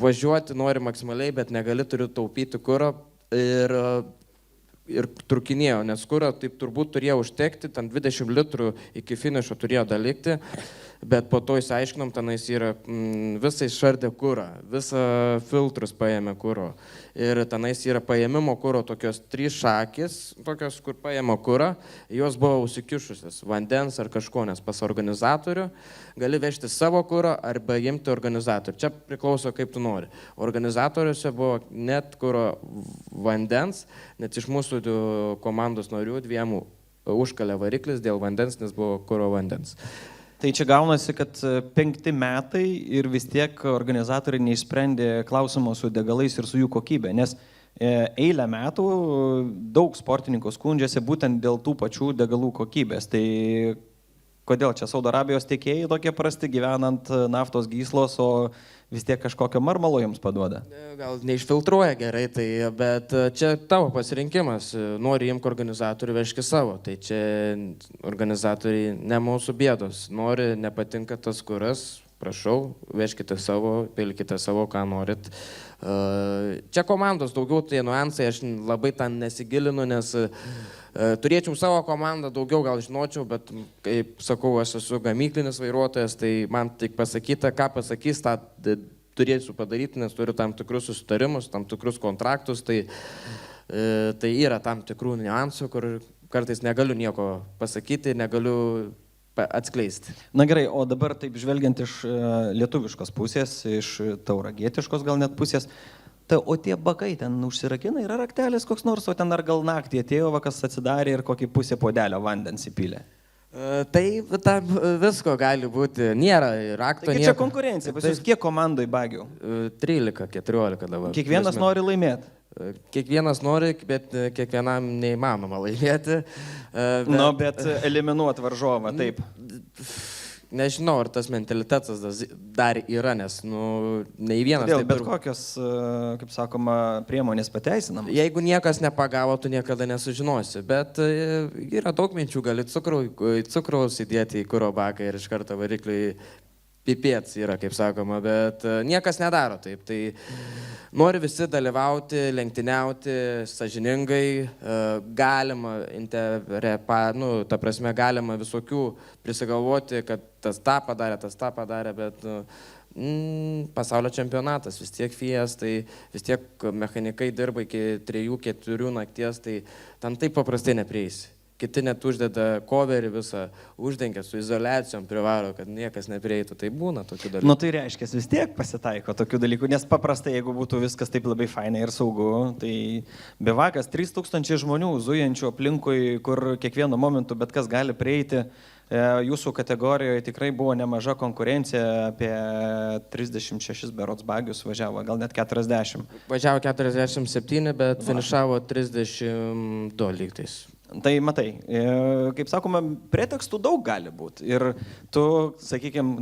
važiuoti nori maksimaliai, bet negali, turiu taupyti kuro ir trukinėjau, nes kuro taip turbūt turėjo užtekti, ten 20 litrų iki finišo turėjo dalikti, bet po to įsiaiškinom, tenais yra visai šardė kurą, visą filtrus paėmė kuro ir tenais yra paėmimo kuro tokios 3 šakės, tokios, kur paėmė kurą, jos buvo užsikišusios vandens ar kažko, nes pas organizatorių gali vežti savo kurą arba imti organizatorių. Čia priklauso kaip tu nori. Organizatoriuose buvo net kuro vandens, net iš mūsų komandos narių 2 užkalė variklis dėl vandens, nes buvo kuro vandens. Tai čia gaunasi, kad 5 metai ir vis tiek organizatoriai neišsprendė klausimo su degalais ir su jų kokybė, nes eilę metų daug sportininkų skundžiasi būtent dėl tų pačių degalų kokybės. Tai kodėl čia Saudo Arabijos tiekėjai tokie prasti gyvenant naftos gyslos, o vis tiek kažkokio marmalo jums paduoda? Gal neišfiltruoja gerai, bet čia tavo pasirinkimas. Nori imk organizatorių, vežki savo. Tai čia organizatoriai ne mūsų bėdos. Nori, nepatinka tas kuras, prašau, vežkite savo, pilkite savo, ką norit. Čia komandos daugiau tai niuansai, aš labai ten nesigilinu, nes turėčiau savo komandą, daugiau gal žinočiau, bet kaip sakau, aš esu gamyklinis vairuotojas, tai man tik pasakyta, ką pasakys, tą turėsiu padaryti, nes turiu tam tikrus susitarimus, tam tikrus kontraktus, tai yra tam tikrų niuansų, kur kartais negaliu nieko pasakyti, negaliu atskleisti. Na gerai, o dabar taip žvelgiant iš lietuviškos pusės, iš tauragietiškos gal net pusės, o tie bakai ten užsirakina, yra raktelis koks nors, o ten ar gal naktį atėjo, kas atsidarė ir kokį pusę puodelio vandens įpylė? Tai tam visko gali būti, nėra rakto. Taigi čia konkurencija, pas jūs kiek komandai bagių? 13, 14 dabar. Kiekvienas nori laimėti? Kiekvienas nori, bet kiekvienam neįmanoma laimėti. Bet eliminuot varžovą, taip. Nežinau, ar tas mentalitetas dar yra, nes nei vienas... Bet kokios, kaip sakoma, priemonės pateisinamos? Jeigu niekas nepagavo, tu niekada nesužinosi, bet yra daug minčių, gali cukraus įdėti į kuro baką ir iš karto varikliui pipėts yra, kaip sakoma, bet niekas nedaro taip. Tai nori visi dalyvauti, lenktyniauti sąžiningai, galima, ta prasme, galima visokių prisigalvoti, kad tas tą padarė, bet pasaulio čempionatas, vis tiek FIAS, tai vis tiek mechanikai dirba iki 3-4 nakties, tai ten taip paprastai neprieisi. Kiti net uždeda coverį visą, uždengia su izoliacijom, privaro, kad niekas neprieitų. Tai būna tokių dalykų. Tai reiškia, vis tiek pasitaiko tokių dalykų, nes paprastai, jeigu būtų viskas taip labai fainai ir saugu, tai bevakas 3000 žmonių zujančių aplinkui, kur kiekvienu momentu bet kas gali prieiti. Jūsų kategorijoje tikrai buvo nemaža konkurencija, apie 36 berods bagius važiavo, gal net 40. Važiavo 47, bet finišavo 32 lygtais. Tai matai, kaip sakoma, pretekstų daug gali būti. Ir tu, sakykime,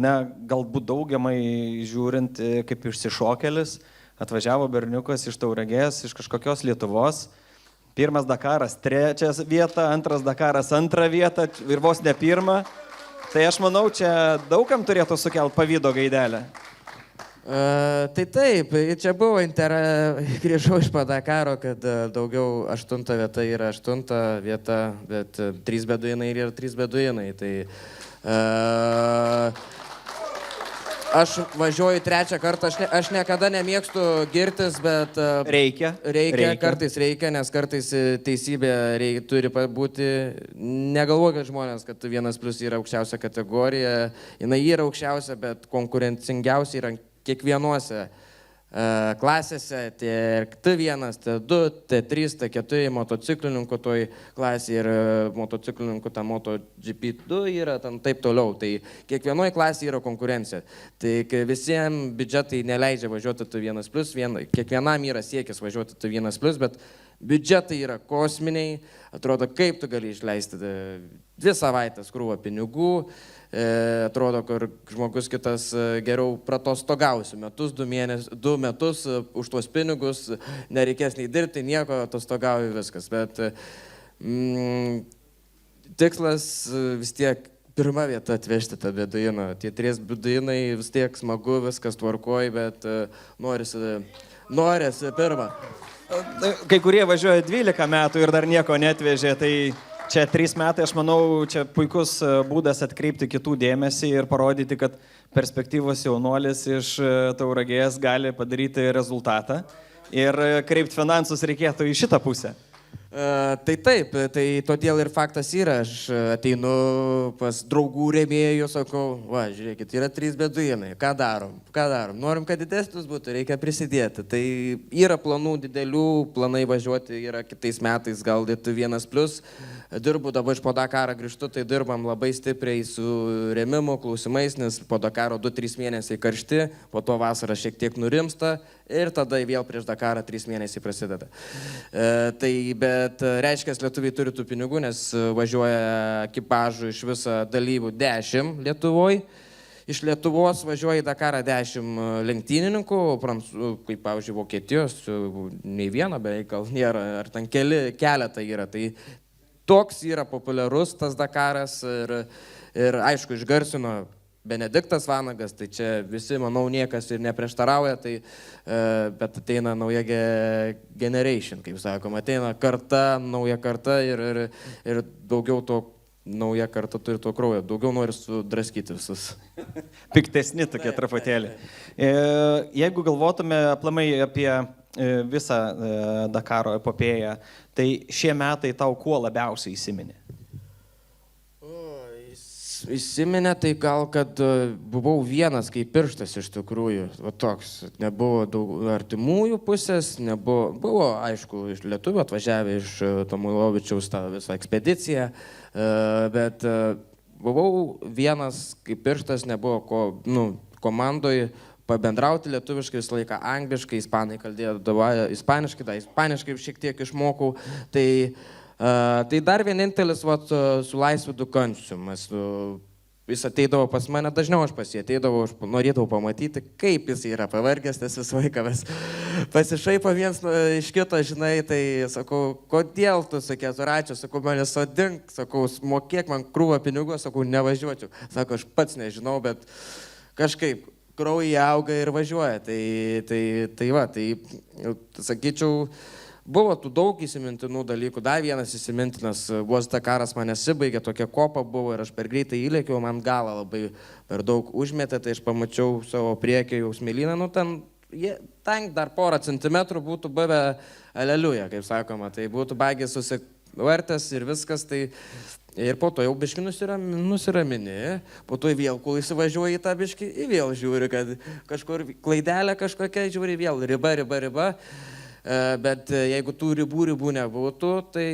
galbūt daugiamai žiūrint kaip išsišokėlis, atvažiavo berniukas iš Tauragės, iš kažkokios Lietuvos. Pirmas Dakaras 3 vietą, antras Dakaras 2 vietą ir vos ne 1. Tai aš manau, čia daugam turėtų sukelti pavydo gaidelę. Tai taip, čia buvo grįžau iš Dakaro, kad daugiau 8 vieta yra 8 vieta, bet 3 beduinai yra 3 beduinai. Tai aš važiuoju 3 kartą, aš niekada nemėgstu girtis, bet Reikia. Kartais reikia, nes kartais teisybė turi būti, negalvoju, kad žmonės, kad 1+ yra aukščiausia kategorija, jinai yra aukščiausia, bet konkurencingiausia yra kiekvienuose klasėse, tiek T1, T2, T3, T4 motociklininkų toj klasėje ir motociklininkų ta MotoGP2 yra ten taip toliau. Tai kiekvienoje klasėje yra konkurencija. Tai visiems biudžetai neleidžia važiuoti T1+, kiekvienam yra siekis važiuoti T1+, bet biudžetai yra kosminiai, atrodo, kaip tu gali išleisti 2 savaitės krūvą pinigų. Atrodo, kur žmogus kitas geriau pratostogausiu metus, 2 metus už tuos pinigus, nereikės nei dirbti, nieko, atostogauju viskas. Bet tikslas vis tiek 1 vieta atvežti tą beduiną. Tie 3 beduinai vis tiek smagu, viskas tvarkoja, bet norisi 1. Kai kurie važiuoja 12 metų ir dar nieko netvežė, tai čia 3 metai, aš manau, čia puikus būdas atkreipti kitų dėmesį ir parodyti, kad perspektyvos jaunuolis iš Tauragės gali padaryti rezultatą ir kreipti finansus reikėtų į šitą pusę. Tai taip, tai todėl ir faktas yra, aš ateinu pas draugų rėmėjų, sakau, va, žiūrėkit, yra 3 beduinai, ką darom, norim, kad didesnis būtų, reikia prisidėti. Tai yra planų didelių, planai važiuoti yra kitais metais, gal T1+, dirbu dabar iš Dakarą grįžtu, tai dirbam labai stipriai su rėmimu, klausimais, nes Dakaro 2-3 mėnesiai karšti, po to vasara šiek tiek nurimsta ir tada vėl prieš Dakarą 3 mėnesiai prasideda. Bet reiškia, lietuviai turi tų pinigų, nes važiuoja ekipažų iš viso dalyvių 10 Lietuvoje. Iš Lietuvos važiuoja į Dakarą 10 lenktynininkų, kaip pavyzdžiui Vokietijos, nei vieno beveik gal nėra, ar ten keletą yra. Tai toks yra populiarus tas Dakaras ir aišku, išgarsino Benediktas Vanagas, tai čia visi, manau, niekas ir neprieštarauja, bet ateina nauja generation, kaip sakoma, ateina karta, nauja karta ir daugiau to nauja karta turi to kraujo, daugiau nori sudraskyti visus. Piktesni tokie truputėlį. Jeigu galvotume aplamai apie visą Dakaro epopėją, tai šie metai tau kuo labiausiai įsiminė? Įsiminė tai gal, kad buvau vienas kaip pirštas iš tikrųjų, va toks, nebuvo daug artimųjų pusės, buvo aišku, iš lietuvių atvažiavę iš Tomulovičiaus tą visą ekspediciją, bet buvau vienas kaip pirštas, nebuvo komandoje pabendrauti lietuviškai visą laiką, angliškai, ispanai kalbėjo ispaniškai šiek tiek išmokau, tai dar vienintelis su Laisvydu Kancium. Jis ateidavo pas mane, dažniau aš pas jį ateidavau, aš norėdavau pamatyti, kaip jis yra pavargęs, nes visą laiką mes pasišaipo viens iš kito, žinai, tai sakau, kodėl tu, sakė, Zuračiu, sakau, mane sodink, sakau, mokėk man krūvą pinigų, sakau, nevažiuočiau. Sako, aš pats nežinau, bet kažkaip kraujai auga ir važiuoja. Tai sakyčiau, buvo tų daug įsimintinų dalykų. Dar vienas įsimintinas, Dakaras man nesibaigė, tokia kopa buvo ir aš per greitai įlėkiau, man galą labai per daug užmetė, tai aš pamačiau savo priekį jau smėlyną, ten dar porą centimetrų būtų buvę aleliuja, kaip sakoma, tai būtų baigęs susivartęs ir viskas, tai ir po to jau biški nusiramini, po to vėl, kol įsivažiuoji į tą biški, vėl žiūri, kad kažkur klaidelė kažkokia, žiūri vėl, riba. Bet jeigu tų ribų nebūtų, tai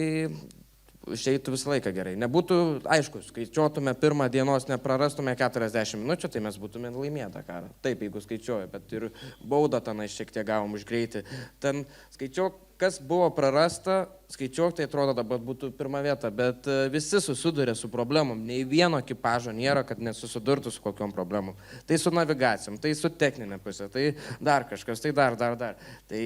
išeitų visą laiką gerai. Nebūtų, aišku, skaičiuotume pirmą dienos, neprarastume 40 minučių, tai mes būtume laimėję Dakarą. Taip, jeigu skaičiuoju, bet ir baudą tenai šiek tiek gavom už greitį. Ten skaičiuok, kas buvo prarasta, skaičiuok, tai atrodo dabar būtų 1 vieta, bet visi susiduria su problemom. Nei vieno ekipažo nėra, kad nesusidurtų su kokiom problemom. Tai su navigacijom, tai su techninė pusė, tai dar kažkas, tai dar. Tai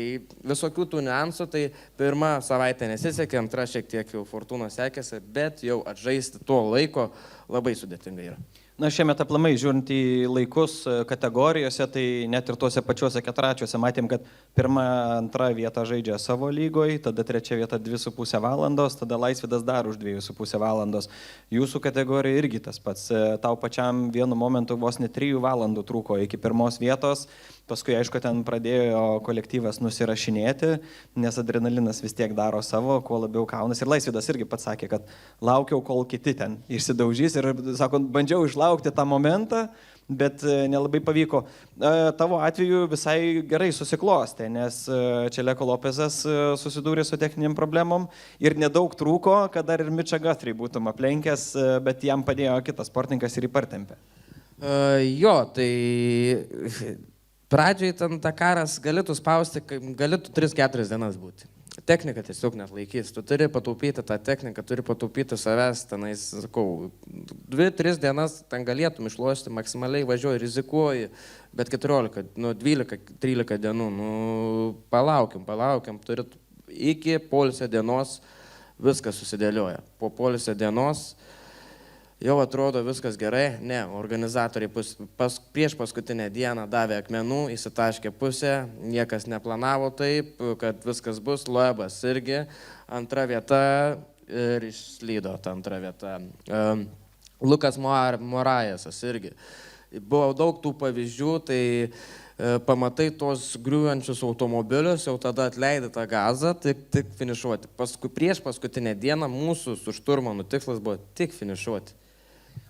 visokių tų niuansų, tai 1 savaitę nesisekė, 2 šiek tiek jau fortūna sekėsi, bet jau atžaisti tuo laiko labai sudėtinga yra. Na, šiemet aplamai, žiūrint į laikus kategorijose, tai net ir tuose pačiuose ketračiuose matėm, kad pirmą, antrą vietą žaidžia savo lygoje, tada trečia vieta 2,5 valandos, tada Laisvydas dar už 2,5 valandos. Jūsų kategorija irgi tas pats. Tau pačiam vienu momentu vos ne 3 valandų trūko iki pirmos vietos. Paskui, aišku, ten pradėjo kolektyvas nusirašinėti, nes adrenalinas vis tiek daro savo, kuo labiau kaunas. Ir Laisvydas irgi pats sakė, kad laukiau, kol kiti ten išsidaužys ir, sako, bandžiau išlaukti tą momentą, bet nelabai pavyko. Tavo atveju visai gerai susiklostė, nes Čeleko Lopezas susidūrė su techniniam problemom ir nedaug trūko, kad dar ir Mičą Guthrie būtum aplenkęs, bet jam padėjo kitas sportininkas ir įpartempė. Jo, tai pradžiai ten Dakaras galėtų spausti, galėtų 3-4 dienas būti. Technika tiesiog net laikys. Tu turi pataupyti tą techniką, turi pataupyti savęs, tenais, sakau, 2-3 dienas ten galėtum išlošti, maksimaliai važiuoji, rizikuoji, bet 12-13 dienų, palaukiam, turit iki poilsio dienos viskas susidėlioja. Po poilsio dienos jau atrodo viskas gerai, ne, organizatoriai prieš paskutinę dieną davė akmenų, įsitaškė pusę, niekas neplanavo taip, kad viskas bus, Loebas irgi, antra vieta ir išslydo ta antra vieta. Lukas Morajasas irgi. Buvo daug tų pavyzdžių, tai pamatai tos griūvančius automobilius, jau tada atleidai tą gazą, tik finišuoti. Prieš paskutinę dieną mūsų su šturmanu tikslas buvo tik finišuoti.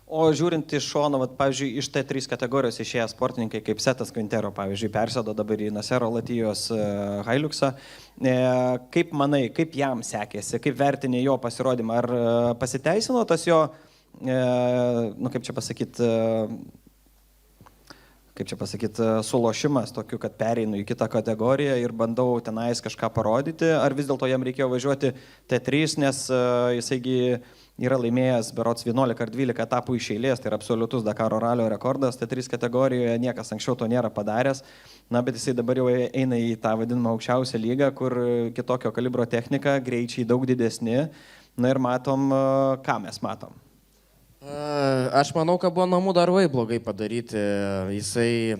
O žiūrint iš šono, pavyzdžiui, iš T3 kategorijos išėję sportininkai kaip Setas Quintero, pavyzdžiui, persėdo dabar į Nasero Latijos Hiluxą. Kaip manai, kaip jam sekėsi, kaip vertinė jo pasirodymą? Ar pasiteisino tas jo, kaip čia pasakyti, sulošimas tokiu, kad pereinu į kitą kategoriją ir bandau tenais kažką parodyti? Ar vis dėlto jam reikėjo važiuoti T3, nes jisaigi yra laimėjęs berods 11 ar 12 etapų iš eilės, tai yra absoliutus Dakaro ralio rekordas, T3 kategorijoje niekas anksčiau to nėra padaręs, bet jisai dabar jau eina į tą vadinamą aukščiausią lygą, kur kitokio kalibro technika, greičiai daug didesni, ir matom, ką mes matom. Aš manau, kad buvo namų darbai blogai padaryti. Jisai,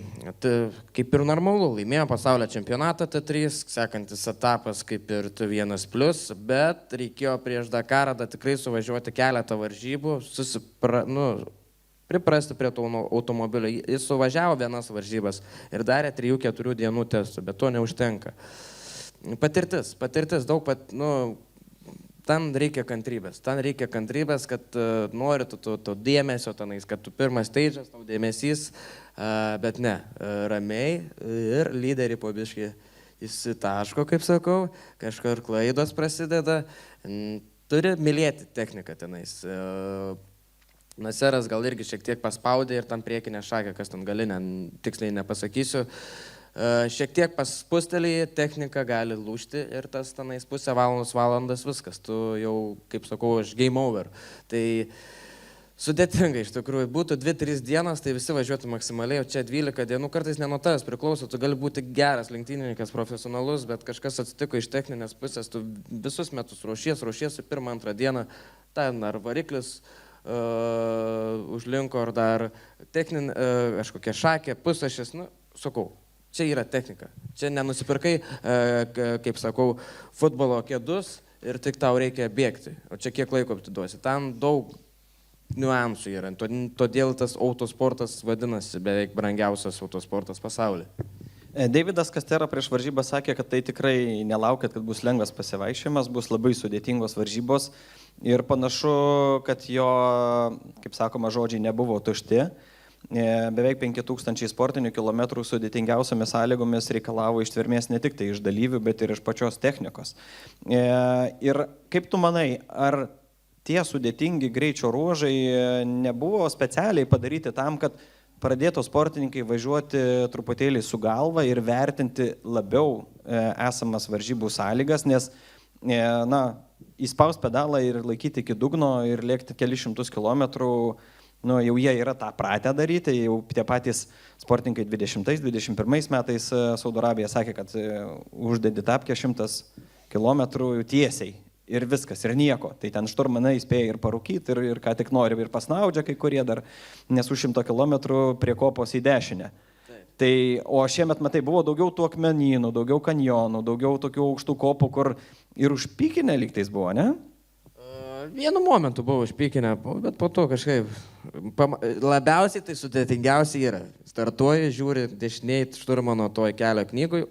kaip ir normalu, laimėjo pasaulio čempionatą T3, sekantis etapas kaip ir T1+, bet reikėjo prieš Dakarą tikrai suvažiuoti keletą varžybų, priprasti prie to automobilio. Jis suvažiavo vienas varžybas ir darė 3-4 dienų testų, bet to neužtenka. Patirtis daug Ten reikia kantrybės, kad nori to dėmesio tenais, kad tu pirmas steidžas, tau dėmesys, bet ne, ramiai ir lyderiai po biškį įsitaško, kaip sakau, kažkur klaidos prasideda, turi mylėti techniką tenais. Naseras gal irgi šiek tiek paspaudė ir tam priekinę šakę, kas ten galinę, tiksliai nepasakysiu. Šiek tiek paspustelį technika gali lūžti ir tas tenais pusę valandas viskas. Tu jau, kaip sakau, aš game over. Tai sudėtinga iš tikrųjų. Būtų 2-3 dienas, tai visi važiuotų maksimaliai, o čia 12 dienų kartais ne nuo tavęs priklauso. Tu gali būti geras lenktynininkas, profesionalus, bet kažkas atsitiko iš techninės pusės. Tu visus metus ruošiesi pirmą, antrą dieną, ten ar variklis užlinko, ar dar techninė, kažkokia šakė, pusašis, sakau. Čia yra technika. Čia nenusipirkai, kaip sakau, futbolo kėdus ir tik tau reikia bėgti. O čia kiek laiko tu duosi. Tam daug niuansų yra. Todėl tas autosportas vadinasi beveik brangiausias autosportas pasaulyje. Davidas Kastera prieš varžybą sakė, kad tai tikrai nelaukit, kad bus lengvas pasivaikščiojimas, bus labai sudėtingos varžybos ir panašu, kad jo, kaip sakoma, žodžiai nebuvo tušti. Beveik 5000 sportinių kilometrų sudėtingiausiamis sąlygomis reikalavo ištvermės ne tik tai iš dalyvių, bet ir iš pačios technikos. Ir kaip tu manai, ar tie sudėtingi greičio ruožai nebuvo specialiai padaryti tam, kad pradėtų sportininkai važiuoti truputėlį su galva ir vertinti labiau esamas varžybų sąlygas, nes įspaust pedalą ir laikyti iki dugno ir lėkti kelius šimtus kilometrų, jau jie yra tą pratę daryti, jau tie patys sportininkai 20-21 metais Saudo Arabija sakė, kad uždedi tapkę 100 kilometrų tiesiai Ir viskas, ir nieko. Tai ten šturmanai spėja ir parūkyti, ir ką tik nori, ir pasnaudžia kai kurie dar, nes už 100 kilometrų prie kopos į dešinę. Tai, o šiemet, matai, buvo daugiau tų akmenynų, daugiau kanjonų, daugiau tokių aukštų kopų, kur ir užpykinę lygtais buvo, ne? Vienu momentu buvo užpykinę, bet po to kažkaip labiausiai tai sudėtingiausiai yra. Startuoji, žiūri dešiniai šturmano toj kelio knygui,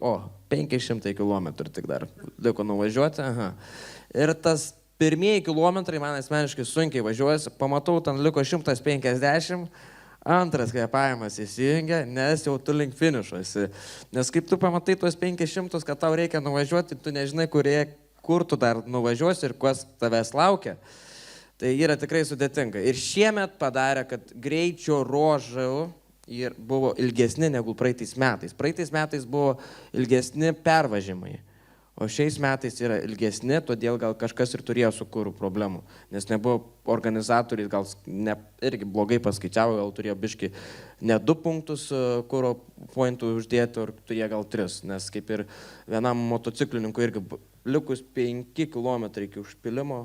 500 km tik dar liko nuvažiuoti. Aha. Ir tas pirmieji kilometrai man asmeniškai sunkiai važiuojas, pamatau, ten liko 150, antras kvėpavimas įsijungia, nes jau tu link finišo esi. Nes kaip tu pamatai tuos 500, kad tau reikia nuvažiuoti, tu nežinai, kur tu dar nuvažiuosi ir kas tavęs laukia. Tai yra tikrai sudėtinga. Ir šiemet padarė, kad greičio ruožai buvo ilgesni negu praeitais metais. Praeitais metais buvo ilgesni pervažimai. O šiais metais yra ilgesni, todėl gal kažkas ir turėjo su kūrų problemų. Nes nebuvo organizatoriai, gal irgi blogai paskaičiavo, gal turėjo biški ne 2 punktus kūro pointų uždėti, ar turėjo gal 3. Nes kaip ir vienam motociklininkui irgi likus 5 km iki užpilimo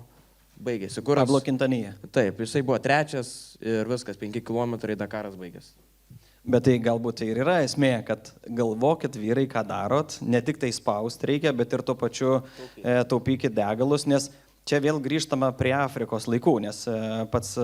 baigėsi kūras. Pablo Quintanilla. Taip, jisai buvo 3 ir viskas, 5 km Dakaras baigėsi. Bet tai galbūt tai ir yra esmė, kad galvokit vyrai, ką darot, ne tik tai spaust reikia, bet ir tuo pačiu taupykit degalus, nes čia vėl grįžtama prie Afrikos laikų, nes pats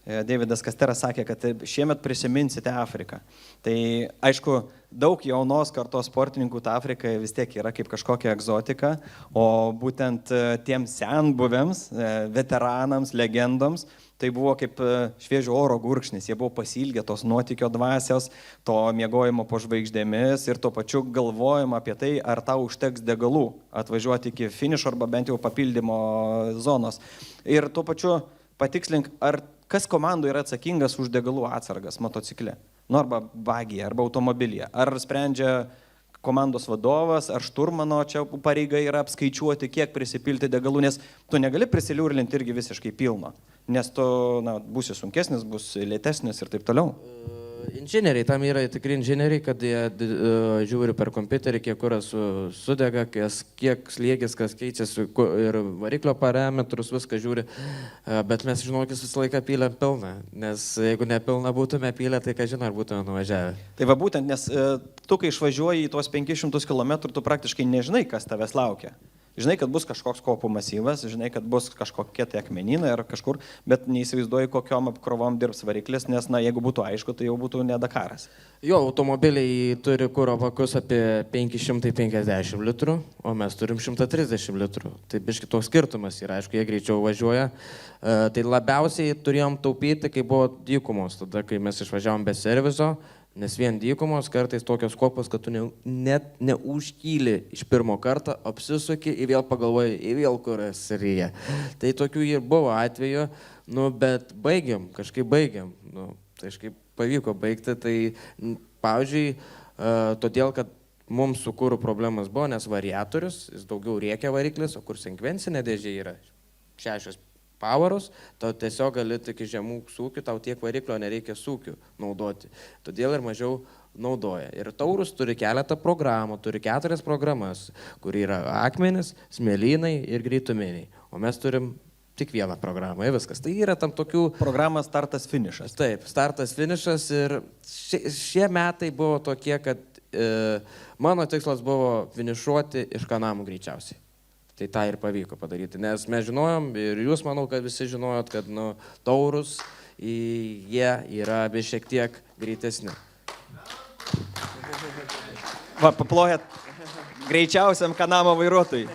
Davidas Kasteras sakė, kad šiemet prisiminsite Afriką. Tai aišku, daug jaunos kartos sportininkų ta Afrika vis tiek yra kaip kažkokia egzotika, o būtent tiems senbuvėms, veteranams, legendoms, tai buvo kaip šviežio oro gurkšnis, jie buvo pasilgę tos nuotykio dvasios, to miegojimo po žvaigždėmis ir tuo pačiu galvojimo apie tai, ar tau užteks degalų atvažiuoti iki finišo arba bent jau papildymo zonos. Ir tuo pačiu patikslink, ar kas komandų yra atsakingas už degalų atsargas motocikle, nu arba bagyje, arba automobilyje, ar sprendžia komandos vadovas, ar šturmano čia pareiga yra apskaičiuoti, kiek prisipilti degalų, nes tu negali prisiliūrinti irgi visiškai pilno, nes tu būsi sunkesnis, bus lėtesnis ir taip toliau. Inžinieriai, tam yra tikri inžinieriai, kad jie žiūri per kompiuterį, kiek kuras sudega, kiek slėgis, kas keičiasi ir variklio parametrus, viską žiūri, bet mes, žinokis, visą laiką pylėm pilną, nes jeigu nepilna būtume pylę, tai ką žinai, ar būtume nuvažiavę. Tai va būtent, nes tu, kai išvažiuoji į tuos 500 km, tu praktiškai nežinai, kas tavęs laukia. Žinai, kad bus kažkoks kopų masyvas, žinai, kad bus kažkokie tai akmenynai ar kažkur, bet neįsivaizduoji, kokiom apkrovom dirbs variklis, nes, jeigu būtų aišku, tai jau būtų ne Dakaras. Jo, automobiliai turi kuro bakus apie 550 litrų, o mes turim 130 litrų. Tai biški toks skirtumas yra, aišku, jie greičiau važiuoja. Tai labiausiai turėjom taupyti, kai buvo dykumos, tada, kai mes išvažiavom be servizo. Nes vien dykumos kartais tokios kopos, kad tu net neužkyli iš pirmo karto, apsisuki ir vėl pagalvoji, ir vėl kuras ryja. Tai tokių ir buvo atveju, bet kažkaip baigiam. Tai kažkaip pavyko baigti, tai pavyzdžiui, todėl, kad mums su kūru problemas buvo, nes variatorius, jis daugiau rėkia variklis, o kur sekvencinė dėžė yra 6 pavarus, tau tiesiog gali tik iš žemų sūkių, tau tiek variklio nereikia sūkių naudoti. Todėl ir mažiau naudoja. Ir Taurus turi keletą programų, turi 4 programas, kur yra akmenys, smėlynai ir greituminiai. O mes turim tik vieną programą, viskas. Tai yra tam tokių... Programa startas finišas. Taip, startas finišas ir šie metai buvo tokie, kad mano tikslas buvo finišuoti iš Kanamų greičiausiai. Tai tą ir pavyko padaryti, nes mes žinojom ir jūs, manau, kad visi žinojot, kad Taurus, jie yra šiek tiek greitesni. Va, paplojat greičiausiam Kanamo vairuotojui.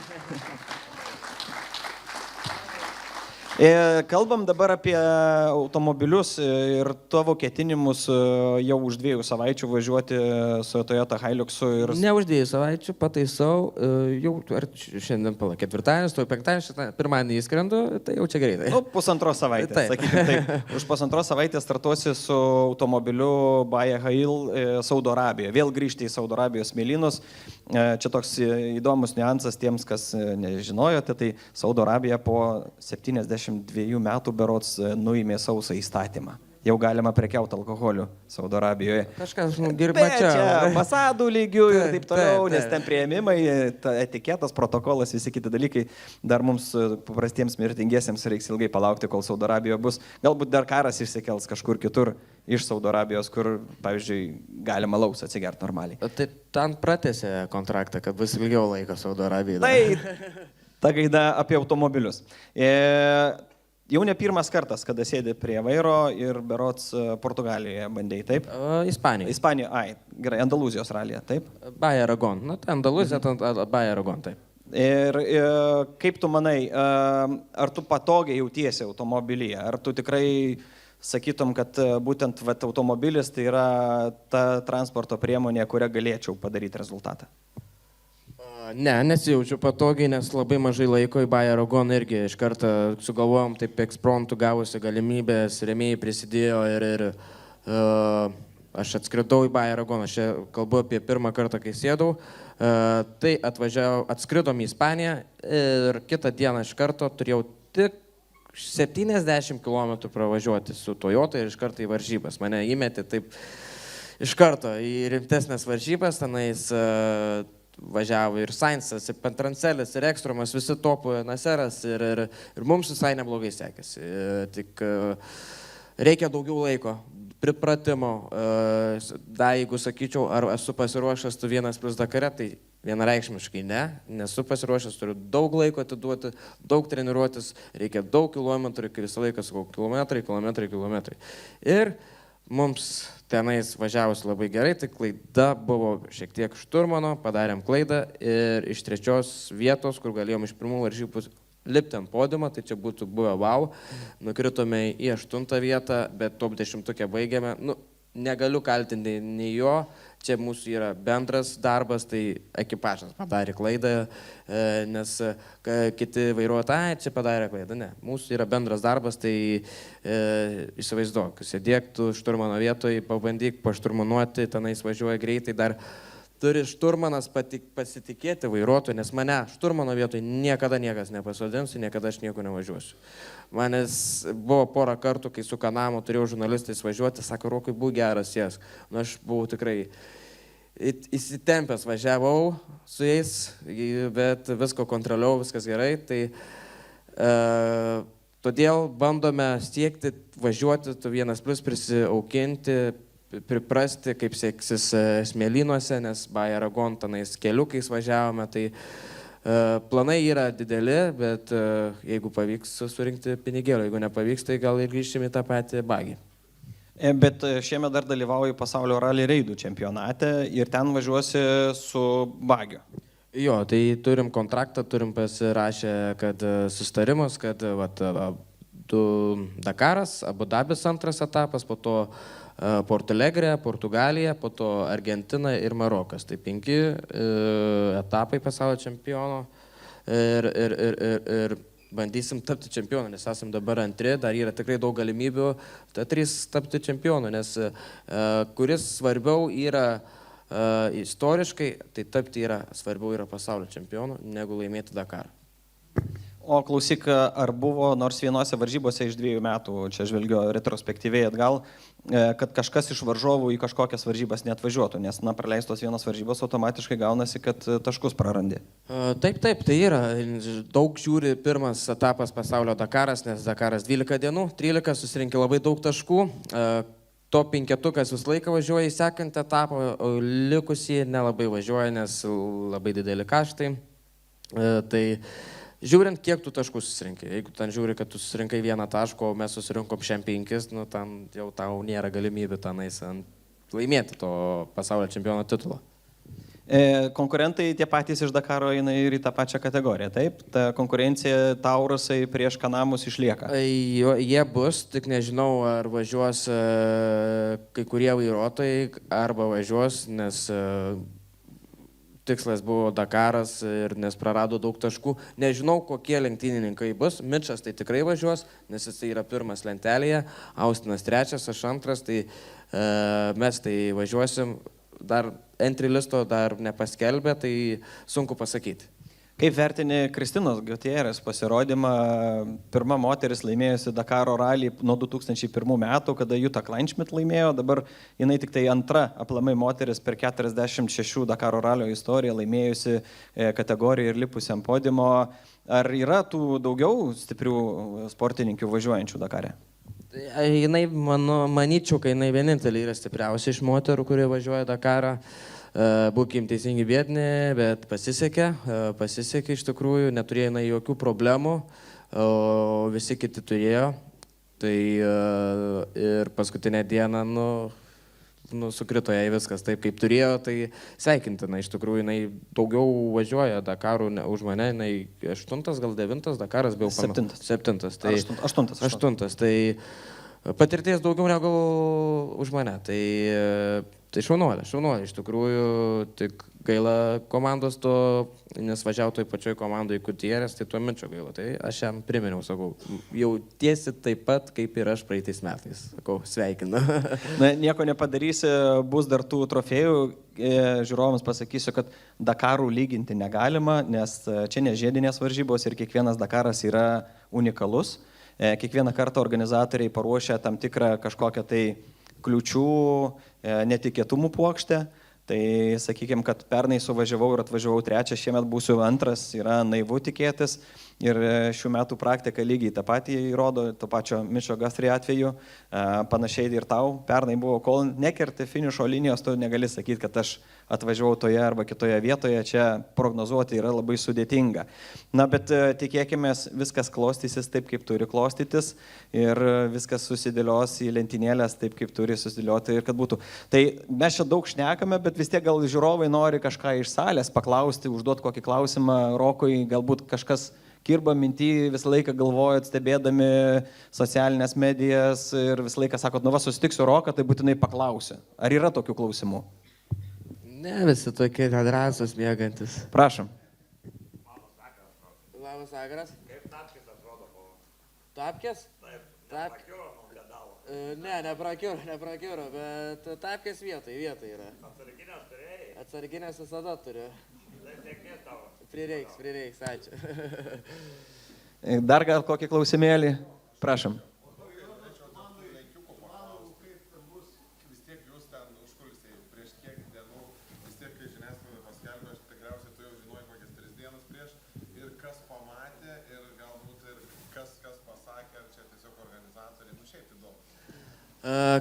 Kalbam dabar apie automobilius ir tavo ketinimus jau už 2 savaičių važiuoti su Toyota Hiluxu. Ne už 2 savaičių, pataisau, jau šiandien 4-adienis, 5-adienis, pirmadienį įskrendu, tai jau čia greitai. 1,5 savaitės, sakykime taip. Už 1,5 savaitės startuosi su automobiliu Baja Hail Saudo Arabijoje. Vėl grįžti į Saudo Arabijos smėlynus. Čia toks įdomus niuansas tiems, kas nežinojote, tai Saudo Arabija po 72 metų berods nuėmė sausą įstatymą. jau galima prekiauti alkoholiu Saudo Arabijoje. Kažkas dirba Bet čia ambasadų lygių ir taip toliau, taip. nes ten prieimimai, etiketas, protokolas, visi kiti dalykai. Dar mums paprastiems mirtingiesiems reiks ilgai palaukti, kol Saudo Arabijoje bus. Galbūt dar karas išsikels kažkur kitur iš Saudo Arabijos, kur, pavyzdžiui, galima alaus atsigerti normaliai. Tai ten pratęsė kontraktą, kad bus ilgiau laiko Saudo Arabijoje. Tai ta gaida apie automobilius. Jau ne pirmas kartas, kada sėdi prie vairo ir berods Portugalijoje bandėjai, taip? Ispanija. Ispanija, gerai, Andalūzijos ralyje, taip? Baja Aragon. Nu, Andalūzija, Baja Aragon, taip. Ir kaip tu manai, ar tu patogiai jautiesi automobilyje? Ar tu tikrai sakytum, kad būtent automobilis tai yra ta transporto priemonė, kurią galėčiau padaryti rezultatą? Ne, nesijaučiu patogiai, nes labai mažai laiko į Baja Aragon irgi iš karto sugalvojom, taip ekspromptu gavosi galimybės, rėmėjai prisidėjo ir aš atskridau į Baja Aragon, aš čia kalbu apie pirmą kartą, kai sėdau, tai atskridom į Ispaniją ir kitą dieną iš karto turėjau tik 70 km pravažiuoti su Toyota ir iš karto į varžybas. Mane įmetė taip iš karto į rimtesnės varžybas, tenais važiavo ir Sainsas, ir Pantrancelis, ir Ekstrumas, visi topų Naseras ir mums visai neblogai sekėsi. Tik reikia daugiau laiko, pripratimo. Da, jeigu sakyčiau, ar esu pasiruošęs tu 1+ Dakare, tai vienareikšmiškai ne, nesu pasiruošęs, turiu daug laiko atiduoti, daug treniruotis, reikia daug kilometrų, kai visą laiką sakau, kilometrai. Ir mums tenais važiavosi labai gerai, tai klaida buvo šiek tiek šturmano, padarėm klaidą ir iš 3 vietos, kur galėjom iš pirmų varžybų lipti ant podiumą, tai čia būtų buvę wow, nukritome į 8 vietą, bet top 10 baigėme. Nu, negaliu kaltinti nei jo, čia mūsų yra bendras darbas, tai ekipažas padarė klaidą, nes kiti vairuotojai, čia padarė klaidą, ne. Mūsų yra bendras darbas, tai įsivaizduok, sėdėk tu šturmano vietoj, pabandyk pašturmanuoti, tenais važiuoja greitai, dar turi šturmanas pasitikėti vairuotojui, nes mane šturmano vietoj niekada niekas nepasodins, niekada aš nieko nevažiuosiu. Manęs buvo porą kartų, kai su Kanamu turėjau žurnalistais važiuoti, sako, Rokai, būk geras jas. Nu, aš buvau tikrai įsitempęs, važiavau su jais, bet visko kontroliavau, viskas gerai. Tai todėl bandome siekti važiuoti, tu 1+ prisiaukinti, priprasti, kaip seksis smėlynuose, nes Baja Aragon tenais keliukais važiavome, tai planai yra dideli, bet jeigu pavyks surinkti pinigėlio, jeigu nepavyks, tai gal ir grįžtime į tą patį bagį. Bet šiemet dar dalyvauju pasaulio rally reidų čempionate ir ten važiuosi su bagiu. Jo, tai turim kontraktą, turim pasirašę, kad sustarimus, kad Dakaras, Abu Dabis 2 etapas, po to Porto Alegre, Portugalija, po to Argentina ir Marokas. Tai 5 etapai pasaulio čempiono ir bandysim tapti čempionu, nes esam dabar 2, dar yra tikrai daug galimybių 3 tapti čempionu, nes kuris svarbiau yra istoriškai, tai tapti yra svarbiau yra pasaulio čempionu, negu laimėti Dakarą. O klausyk, ar buvo nors vienose varžybose iš 2 metų, čia žvelgiu retrospektyviai atgal, kad kažkas iš varžovų į kažkokias varžybas neatvažiuotų, nes, praleistos vienos varžybos automatiškai gaunasi, kad taškus prarandi. Taip, tai yra. Daug žiūri pirmas etapas pasaulio Dakaras, nes Dakaras 12 dienų, 13 susirinkė labai daug taškų. Top 5 visą laiką važiuoja į sekantį etapą, o likusį nelabai važiuoja, nes labai dideli kaštai. Tai žiūrint, kiek tu taškų susirinkai. Jeigu ten žiūri, kad tu susirinkai 1 tašką, o mes susirinkom šiam 5, nu ten jau tau nėra galimybių tenais laimėti to pasaulio čempiono titulo. Konkurentai tie patys iš Dakaro eina ir į tą pačią kategoriją, taip? Ta konkurencija Taurusai prieš Kanamus išlieka. Jie bus, tik nežinau, ar važiuos kai kurie vairuotojai, arba važiuos, nes tikslas buvo Dakaras ir nes prarado daug taškų. Nežinau, kokie lenktynininkai bus. Mičas tai tikrai važiuos, nes jis yra 1 lentelėje, Austinas 3, aš 2, tai mes tai važiuosim. Dar entry listo dar nepaskelbė, tai sunku pasakyti. Kaip vertini Kristinos Gutierrez pasirodymą, pirma moteris laimėjusi Dakaro ralį nuo 2001 metų, kada Jutta Kleinschmidt laimėjo, dabar jinai tik tai antra aplamai moteris per 46 Dakaro ralio istoriją laimėjusi kategoriją ir lipusi ant podiumo. Ar yra tų daugiau stiprių sportininkių važiuojančių Dakare? Jinai, manyčiau, kad jinai vienintelė yra stipriausia iš moterų, kurie važiuoja Dakarą. Būkim teisingi vietiniai, bet pasisekė iš tikrųjų, neturėjo jinai jokių problemų, o visi kiti turėjo. Tai ir paskutinę dieną, sukrito jai viskas taip, kaip turėjo, tai sveikintina, iš tikrųjų, jinai daugiau važiuoja Dakarų už mane, jinai 8, gal 9 Dakaras, bijau pamiršti. 7. Tai 8. Tai patirties daugiau negu už mane. Tai šaunuolė, iš tikrųjų, tik gaila komandos to, nes važiavo toj pačioj komandai Gutierrez, tai tuo minčio gaila. Tai aš jam priminiau, sakau, jautiesi taip pat, kaip ir aš praeitais metais. Sakau, sveikinu. Na, nieko nepadarysi, bus dar tų trofėjų. Žiūrovams pasakysiu, kad Dakarų lyginti negalima, nes čia ne žiedinės varžybos ir kiekvienas Dakaras yra unikalus. Kiekvieną kartą organizatoriai paruošia tam tikrą kažkokią tai kliučių, netikėtumų puokštę. Tai sakykime, kad pernai suvažiavau ir atvažiavau 3, šiemet būsiu 2, yra naivu tikėtis. Ir šių metų praktika lygiai tą patį įrodo, to pačio Mičio Gastri atveju. Panašiai ir tau. Pernai buvo, kol nekerti finišo linijos, tu negali sakyti, kad aš atvažiavau toje arba kitoje vietoje. Čia prognozuoti yra labai sudėtinga. Na, bet tikėkime, viskas klostysis taip, kaip turi klostytis. Ir viskas susidėlios į lentynėlės taip, kaip turi susidėlioti ir kad būtų. Tai mes čia daug šnekame, bet vis tiek gal žiūrovai nori kažką iš salės paklausti, užduoti kokį klausimą Rokui, galbūt kažkas kirba mintį, visą laiką galvojat, stebėdami socialinės medijas ir visą laiką sakot, susitiksiu Roką, tai būtinai paklausiu. Ar yra tokių klausimų? Ne, visi tokie nedrąsūs mėgantis. Prašom. Labas vakaras. Kaip tapkės atrodo po... Tapkės? Taip, neprakiuro nuo pedalo. Ne, neprakiuro, bet tapkės vietoj yra. Atsarginės turėjai? Atsarginės visada turiu. Tai sėkmės tavo. Prireiks, ačiū. Dar gal kokį klausimėlį? Prašom.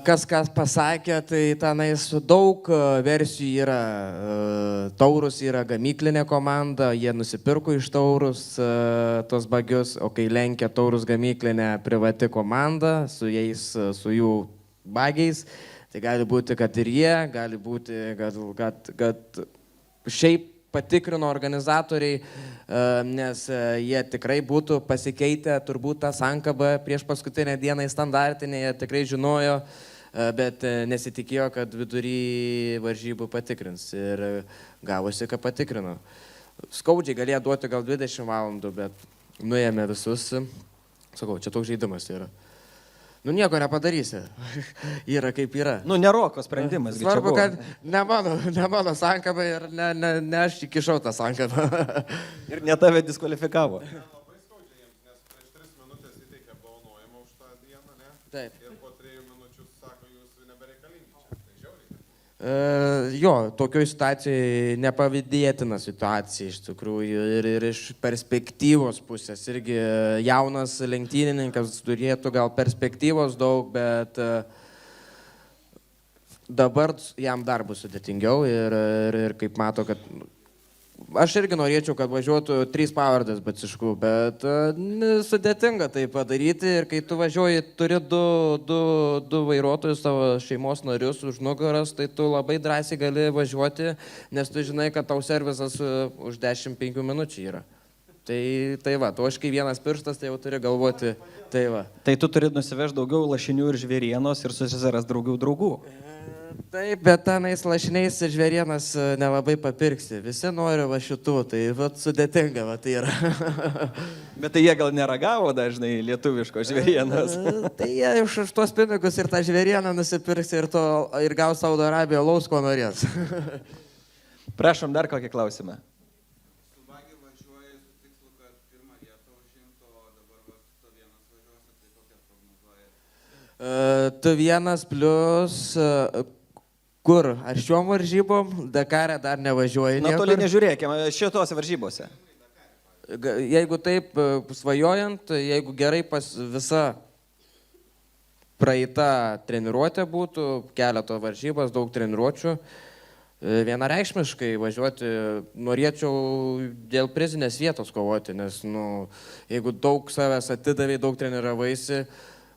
Kas pasakė, tai tenais daug versijų yra. Taurus yra gamyklinė komanda, jie nusipirko iš Taurus tos bagius, o kai lenkia Taurus gamyklinė privati komanda su jais, su jų bagiais, tai gali būti, kad ir jie, gali būti, kad šiaip patikrino organizatoriai, nes jie tikrai būtų pasikeitę turbūt tą sankabą prieš paskutinę dieną į standartinę, jie tikrai žinojo, bet nesitikėjo, kad vidury varžybų patikrins ir gavosi, kad patikrino. Skaudžiai galėjo duoti gal 20 valandų, bet nuėmė visus. Sakau, čia toks žaidimas yra. Nieko nepadarysi. Yra kaip yra. Ne Roko sprendimas. Svarbu, kad ne mano sankaba ir ne aš įkišau tą sankabą. Ir ne tave diskvalifikavo. Labai skaudžiai jiems, nes prieš 3 minutės įteikė apdovanojimą už tą dieną, ne? Taip. Ir po 3 minučių sako, jūs nebereikalingi čia. Tai žiauriai. Jo, tokioj situacijai nepavydėtina situacija iš tikrųjų ir iš perspektyvos pusės. Irgi jaunas lenktynininkas turėtų gal perspektyvos daug, bet dabar jam dar bus sudėtingiau ir kaip mato, kad aš irgi norėčiau, kad važiuotų 3 pavardės Baciškų, bet sudėtinga tai padaryti ir kai tu važiuoji, turi du vairuotojus, savo šeimos narius už nugaras, tai tu labai drąsiai gali važiuoti, nes tu žinai, kad tau servisas už 10-5 minučių yra. Tai va, tu aš kai vienas pirštas, tai jau turi galvoti, tai va. Tai tu turi nusivežti daugiau lašinių ir žvėrienos ir susiras daugiau draugų. Taip, bet tenais lašiniais ir žvėrienas nelabai papirksi. Visi nori va šitų, tai vat sudėtinga va tai yra. Bet tai jie gal neragavo dažnai lietuviško žvėrienos. Tai jie už tuos pinigus ir tą žvėrieną nusipirks ir gaus Saudo Arabiją laus, ko norės. Prašom dar kokį klausimą. Su bagi važiuoja T1 plus, kur? Ar šiom varžybom? Dakare dar nevažiuoju. Na, toli nežiūrėkime, šitose varžybose. Jeigu taip svajojant, jeigu gerai visa praeita treniruotė būtų, keleto varžybas, daug treniruočių, vienareikšmiškai važiuoti, norėčiau dėl prizinės vietos kovoti, nes, jeigu daug savęs atidavai, daug treniravaisi,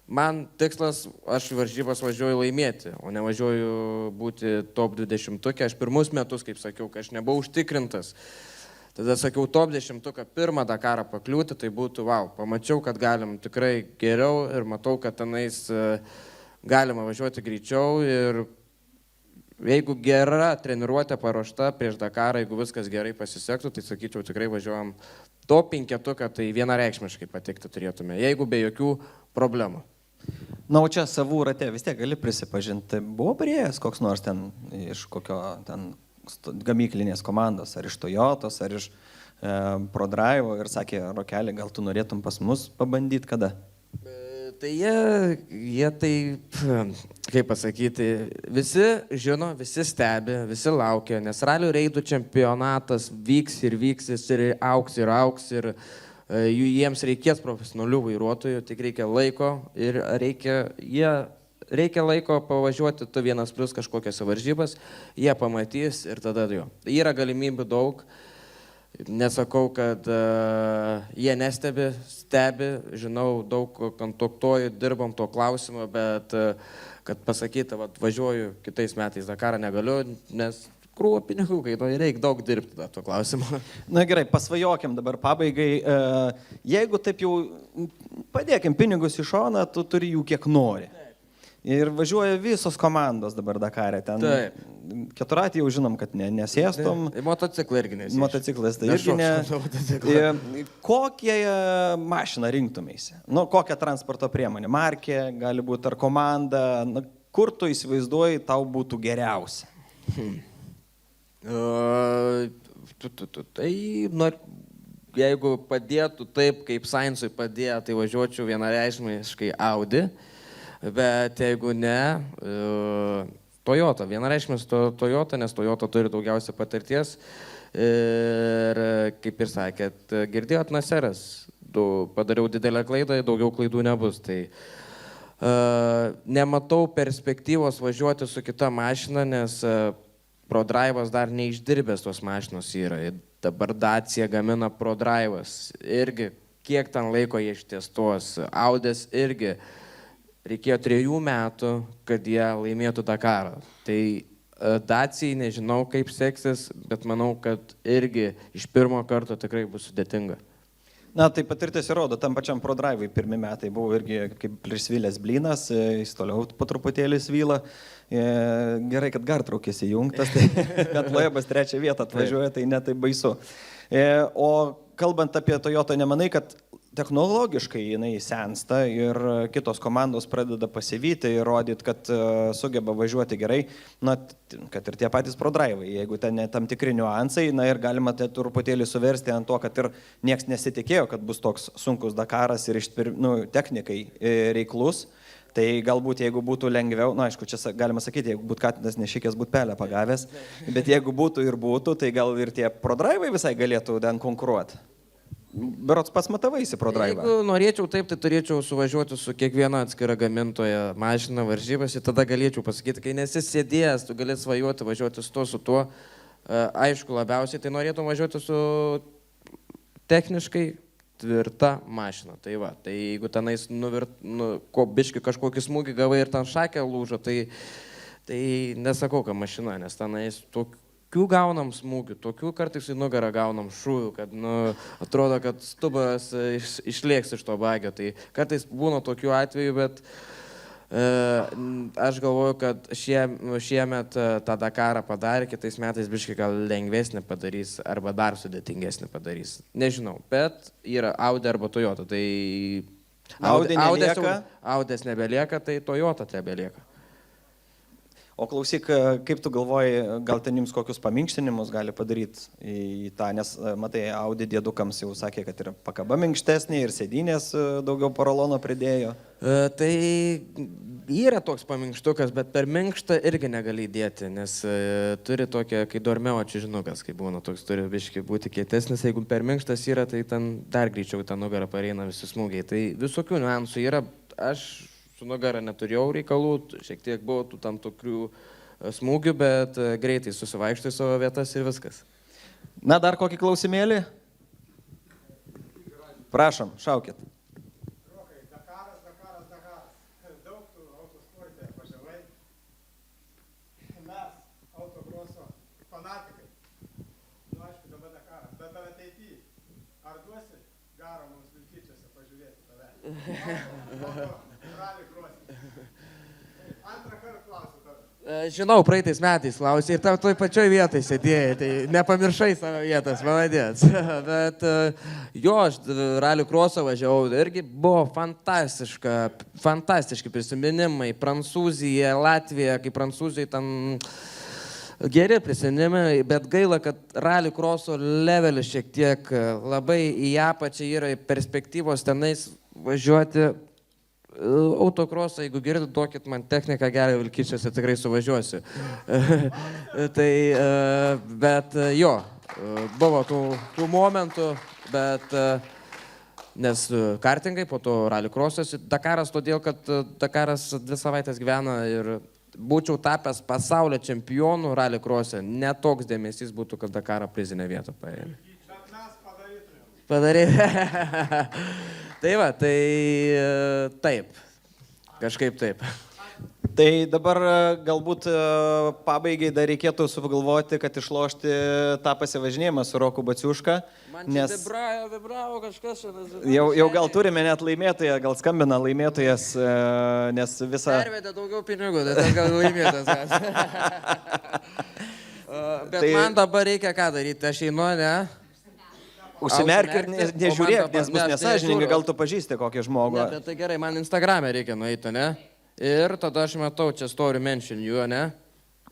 man tikslas, aš varžybas važiuoju laimėti, o ne važiuoju būti top 20-ukė. Aš pirmus metus, kaip sakiau, kai aš nebuvau užtikrintas. Tada sakiau, top 10-uką pirmą Dakarą pakliūti, tai būtų, pamačiau, kad galim tikrai geriau ir matau, kad tenais galima važiuoti greičiau ir jeigu gera treniruotė paruošta prieš Dakarą, jeigu viskas gerai pasisektų, tai sakyčiau, tikrai važiuojam top 5-uką, tai vienareikšmiškai patekti turėtume, jeigu be jokių problemų. Na, o čia savų rate vis tiek gali prisipažinti, buvo priėjęs koks nors ten iš kokio ten gamyklinės komandos, ar iš Toyotos, ar iš ProDrive ir sakė, Rokelį, gal tu norėtum pas mus pabandyti kada? Tai jie taip, kaip pasakyti, visi žino, visi stebi, visi laukia, nes ralių reidų čempionatas vyks ir auks ir jiems reikės profesionalių vairuotojų, tik reikia laiko ir reikia laiko pavažiuoti T1 plus kažkokias varžybas, jie pamatys ir tada jo. Yra galimybių daug. Nesakau, kad jie nestebi, žinau, daug kontaktuoju, dirbam to klausimo, bet kad pasakyti, važiuoju kitais metais Dakarą negaliu, nes krūva pinigų, kai reikia daug dirbti to klausimo. Na gerai, pasvajokim dabar pabaigai. Jeigu taip jau padėkim pinigus į šoną, tu turi jų kiek nori. Ir važiuoja visos komandos dabar Dakare. Ten keturatį jau žinom, kad nesėstum. Motociklai irgi nesėstum. Motociklas tai irgi ne. Kokią mašiną rinktumėsi? Kokią transporto priemonę? Markė, gali būti ar komanda. Kur tu įsivaizduoji, tau būtų geriausia? Tai jeigu padėtų taip, kaip Sainzui padėjo, tai važiuočiau vienareikšmiškai Audi. Bet jeigu ne, Toyota, vienareikšmis Toyota, nes Toyota turi daugiausia patirties ir, kaip ir sakėt, girdėjot Naseras, padariau didelę klaidą, daugiau klaidų nebus, tai nematau perspektyvos važiuoti su kita mašina, nes ProDrive'as dar neišdirbęs tos mašinos yra, dabar Dacia gamina ProDrive'as, irgi kiek ten laiko jie ištiestuos, Audis irgi, reikėjo 3 metų, kad jie laimėtų Dakarą. Tai Dacijai nežinau, kaip seksis, bet manau, kad irgi iš pirmo karto tikrai bus sudėtinga. Na, tai patirtis įrodo, tam pačiam ProDrive'ui pirmi metai buvo irgi kaip prisvilęs blynas, jis toliau po truputėlį svyla. Gerai, kad gartraukis įjungtas, tai net Loebas 3 vietą atvažiuoja, tai netai baisu. O kalbant apie Toyotą, nemanai, kad technologiškai jinai sensta ir kitos komandos pradeda pasivyti ir rodyti, kad sugeba važiuoti gerai, kad ir tie patys ProDrive'ai, jeigu ten tam tikri niuansai, ir galima truputėlį suversti ant to, kad ir nieks nesitikėjo, kad bus toks sunkus Dakaras ir technikai reiklus. Tai galbūt jeigu būtų lengviau, aišku, čia galima sakyti, jeigu būtų katinas nešikęs, būtų pelę pagavęs, bet jeigu būtų ir būtų, tai gal ir tie ProDrive'ai visai galėtų ten konkuruoti. Berods pats matavaisi ProDrive'ą. Jeigu norėčiau taip, tai turėčiau suvažiuoti su kiekviena atskira gamintoja mašina varžybas ir tada galėčiau pasakyti, kai nesi sėdėjęs, tu gali svajoti važiuoti su tuo. Aišku, labiausiai tai norėtum važiuoti su techniškai tvirta mašina. Tai va, tai jeigu tenais biški kažkokį smūgį gavai ir ten šakė lūžo, tai nesakau, kad mašina, nes tenais tokių gaunam smūgių, tokių kartais į nugarą gaunam šūvių, kad atrodo, kad stuburas išlėks iš to bagio. Tai kartais būna tokių atvejų, bet aš galvoju, kad šiemet tą Dakarą padarė, kitais metais biškai gal lengvesnį padarys arba dar sudėtingesnį padarys. Nežinau, bet yra Audi arba Toyota. Tai Audis nebelieka, tai Toyota nebelieka. O klausyk, kaip tu galvoji, gal ten jums kokius paminkštinimus gali padaryti į tą, nes matai, Audi dėdukams jau sakė, kad yra pakaba minkštesnė ir sėdynės daugiau porolono pridėjo. Tai yra toks paminkštukas, bet per minkštą irgi negali įdėti, nes turi tokia, kai dormeo čižinukas, kai būna toks, turi biškai būti kietesnis, jeigu per minkštas yra, tai ten dar greičiau tą nugarą pareina visi smūgiai. Tai visokių niuansų yra, aš su nugara neturėjau reikalų, šiek tiek buvo tų tam tokių smūgių, bet greitai susivaikštai savo vietas ir viskas. Na, dar kokį klausimėlį? Prašom, šaukit. Daug tų autosportė važiavai. Mes, autokroso fanatikai. Nu, aišku, dabar Dakaras. Bet ar ateityje, ar duosi garo mums Vilkyčiuose pažiūrėti tave? Rally krosį. Antrą kartą klausiu tave. Žinau, praeitais metais klausė ir tam toj pačioj vietoj sėdėjai, tai nepamiršai savo vietos, maladėts. Bet jo, aš rally crossą važiavau, irgi buvo fantastiški prisiminimai. Prancūzija, Latvija, kai Prancūzijai ten geri prisiminimai, bet gaila, kad rally crosso levelis šiek tiek labai į apačią yra perspektyvos tenais važiuoti. Autokrosą, jeigu girdit, duokit man techniką gerą Vilkyčiuose, tikrai suvažiuosiu. Tai, bet jo, buvo tų momentų, bet nes kartingai, po to rally crossas, Dakaras, todėl, kad Dakaras 2 savaitės gyvena ir būčiau tapęs pasaulio čempionų rally cross'e, netoks dėmesys būtų, kad Dakarą prizinę vietą paėmė. Bet mes padarytumėm. Tai va, tai taip, kažkaip taip. Tai dabar galbūt pabaigai dar reikėtų sugalvoti, kad išlošti tą pasivažinėjimą su Roku Baciuška. Man čia vibravo kažkas. Jau gal turime net laimėtoją, gal skambina laimėtojas, nes visą... Pervedė daugiau pinigų, tai gal laimėtas. Bet man dabar reikia ką daryti, aš einu, ne? Užsimerk ir nežiūrėk, nes bus nesažininga, gal tu pažįsti kokį žmogų. Ne, bet tai gerai, man Instagram'e reikia nueiti, ne? Ir tada aš matau čia story mention jų, ne?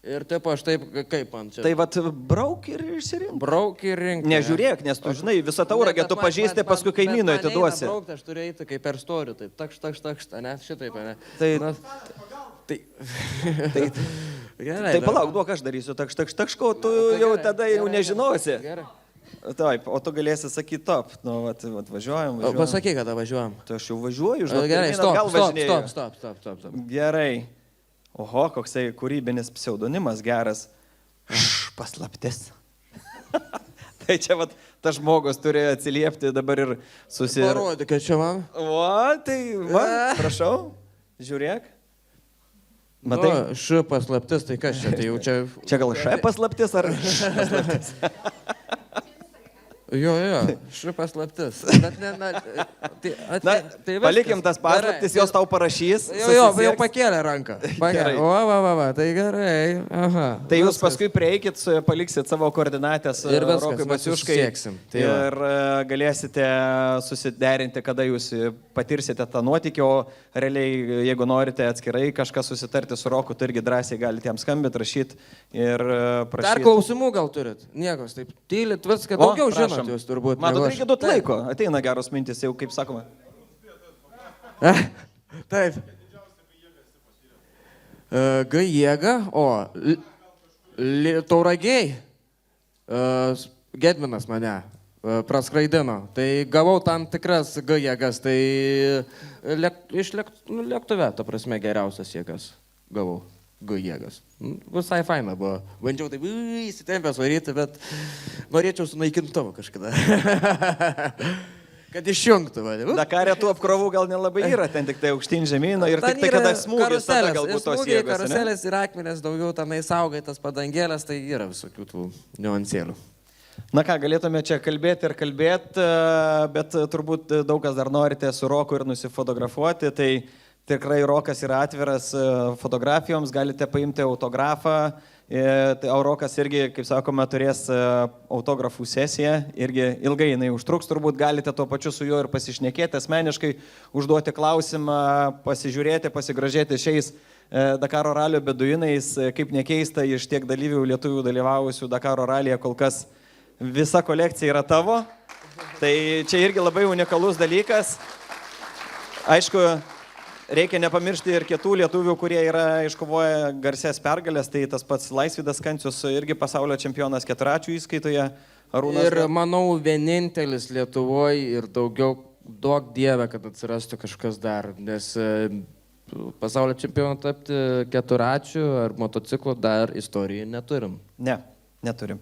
Ir taip aš taip, kaip man čia. Tai vat brauk ir išsirink. Brauk ir rink. Nežiūrėk, nes tu žinai, visą tauragę tu pažįsti, paskui kaimynui atiduosi. Braukti aš turiu eiti kaip per story, taip, takšt, ne? Šitaip, ne? Tai... Gerai. Tai palauk, duok aš darysiu, takško, tu jau tada jau nežinosi. Gerai. Taip, o tu galėsi sakyti top. Nu, važiuojam. Pasakyk, kada važiuojam. Tai aš jau važiuoju, žinau. Gerai, stop. Gerai. Oho, koksai kūrybinis pseudonimas geras. Paslaptis. Tai čia tas žmogus turi atsiliepti dabar ir Parodyk, kad čia man. Prašau, žiūrėk. Matai? Paslaptis, tai kas čia, tai jau čia... Čia gal paslaptis ar paslaptis? Jo, paslaptis. Bet palikim tas paslaptis, jos tau parašys. Jo, jau pakėlė ranką. Gerai. Tai gerai. Aha. Tai jūs paskui prieikit, paliksit savo koordinatės Rokui Baciuškai. Ir galėsite susiderinti, kada jūs patirsite tą nuotykį, o realiai, jeigu norite atskirai kažką susitarti su Roku, tai irgi drąsiai galite jam skambinti, rašyti ir prašyti. Dar klausimų gal turit? Niekos, taip, tylit viską, daugiau žinot jūs turbūt. Matot, reikia duoti laiko, ateina geros mintis, jau kaip sakoma. Taip. G jėga, Tauragiai, Gedminas mane praskraidino, tai gavau tam tikras G jėgas, tai iš lėktuve, ta prasme, geriausias jėgas gavau. G jėgas. Visai faina buvo. Bandžiau taip įsitempęs varyti, bet norėčiau sunaikinti tavo kažkada. Kad išjungtų. Dakare tų apkrovų gal nelabai yra, ten tik tai aukštyn žemyn ir tik tai kada smūgis, tada galbūt tos jėgos. Karuselės ir akmenės daugiau tenai saugai, tas padangėlės, tai yra visokių tų niuansėlių. Na ką, galėtume čia kalbėti ir kalbėti, bet turbūt daug kas dar norite su Roku ir nusifotografuoti, tai tikrai Rokas yra atviras fotografijoms, galite paimti autografą, o Rokas irgi, kaip sakome, turės autografų sesiją, irgi ilgai jinai užtruks, turbūt galite tuo pačiu su juo ir pasišnekėti asmeniškai, užduoti klausimą, pasižiūrėti, pasigražėti šiais Dakaro ralio beduinais, kaip nekeista, iš tiek dalyvių lietuvių dalyvavusių Dakaro ralyje kol kas visa kolekcija yra tavo. Tai čia irgi labai unikalus dalykas. Aišku, reikia nepamiršti ir kitų lietuvių, kurie yra iškovoję garsias pergalės. Tai tas pats Laisvydas Kancius, irgi pasaulio čempionas keturračių įskaitoje. Arūnas. Ir manau, vienintelis Lietuvoje ir daugiau, duok dievę, kad atsirastų kažkas dar, nes pasaulio čempionu tapti keturračių ar motociklo dar istorijų neturim. Ne, neturim.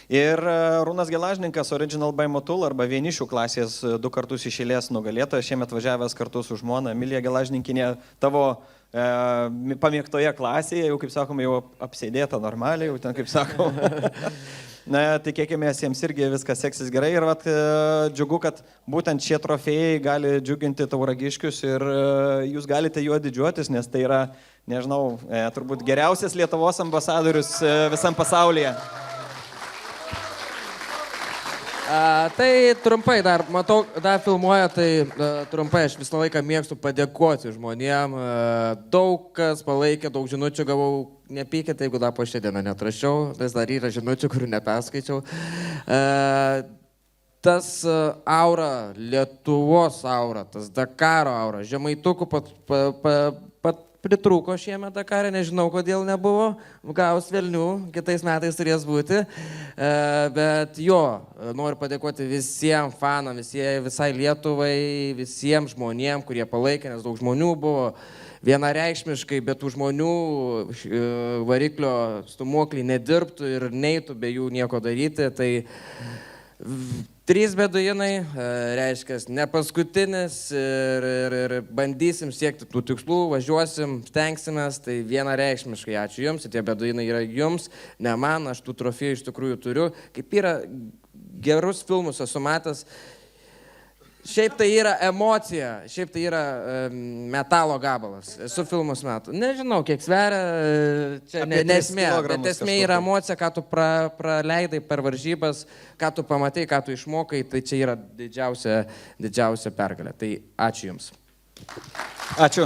Ir Arūnas Gelažninkas, Original by Motul arba vienišių klasės 2 kartus iš eilės nugalėtojas, šiemet važiavęs kartu su žmona Emilija Gelažninkinė, tavo pamėgtoje klasėje, jau kaip sakome, jau apsėdėta normaliai, jau ten kaip sakoma. Na, tikėkime, jiems irgi viskas seksis gerai ir vat, džiugu, kad būtent šie trofėjai gali džiuginti tauragiškius ir jūs galite juo didžiuotis, nes tai yra, nežinau, turbūt geriausias Lietuvos ambasadorius visam pasaulyje. Tai trumpai dar, matau, dar filmuoja, tai trumpai aš visą laiką mėgstu padėkoti žmonėm. Daug kas palaikė, daug žinučių gavau, nepykit, jeigu dar po šią dieną netrašiau, vis dar yra žinučių, kurių neperskaičiau. Tas aura, Lietuvos aura, tas Dakaro aura, Žemaitukų pat pritrūko šiemet Dakare, nežinau kodėl nebuvo, gaus velnių, kitais metais turės būti, bet jo, noriu padėkoti visiems fanam, visai Lietuvai, visiems žmonėm, kurie palaikė, nes daug žmonių buvo, vienareikšmiškai, bet tų žmonių variklio stumuokliai nedirbtų ir neitų be jų nieko daryti, tai 3 beduinai, reiškia, ne paskutinis ir bandysim siekti tų tikslų, važiuosim, stengsimės, tai vienareikšmiškai ačiū jums, tie beduinai yra jums, ne man, aš tų trofėjų iš tikrųjų turiu, kaip yra gerus filmus esu matęs. Šiaip tai yra emocija, šiaip tai yra metalo gabalas. Esu filmus metų. Nežinau, kiek sveria, čia nesmė, bet esmė yra emocija, ką tu praleidai per varžybas, ką tu pamatai, ką tu išmokai, tai čia yra didžiausia pergalė. Tai ačiū Jums. Ačiū.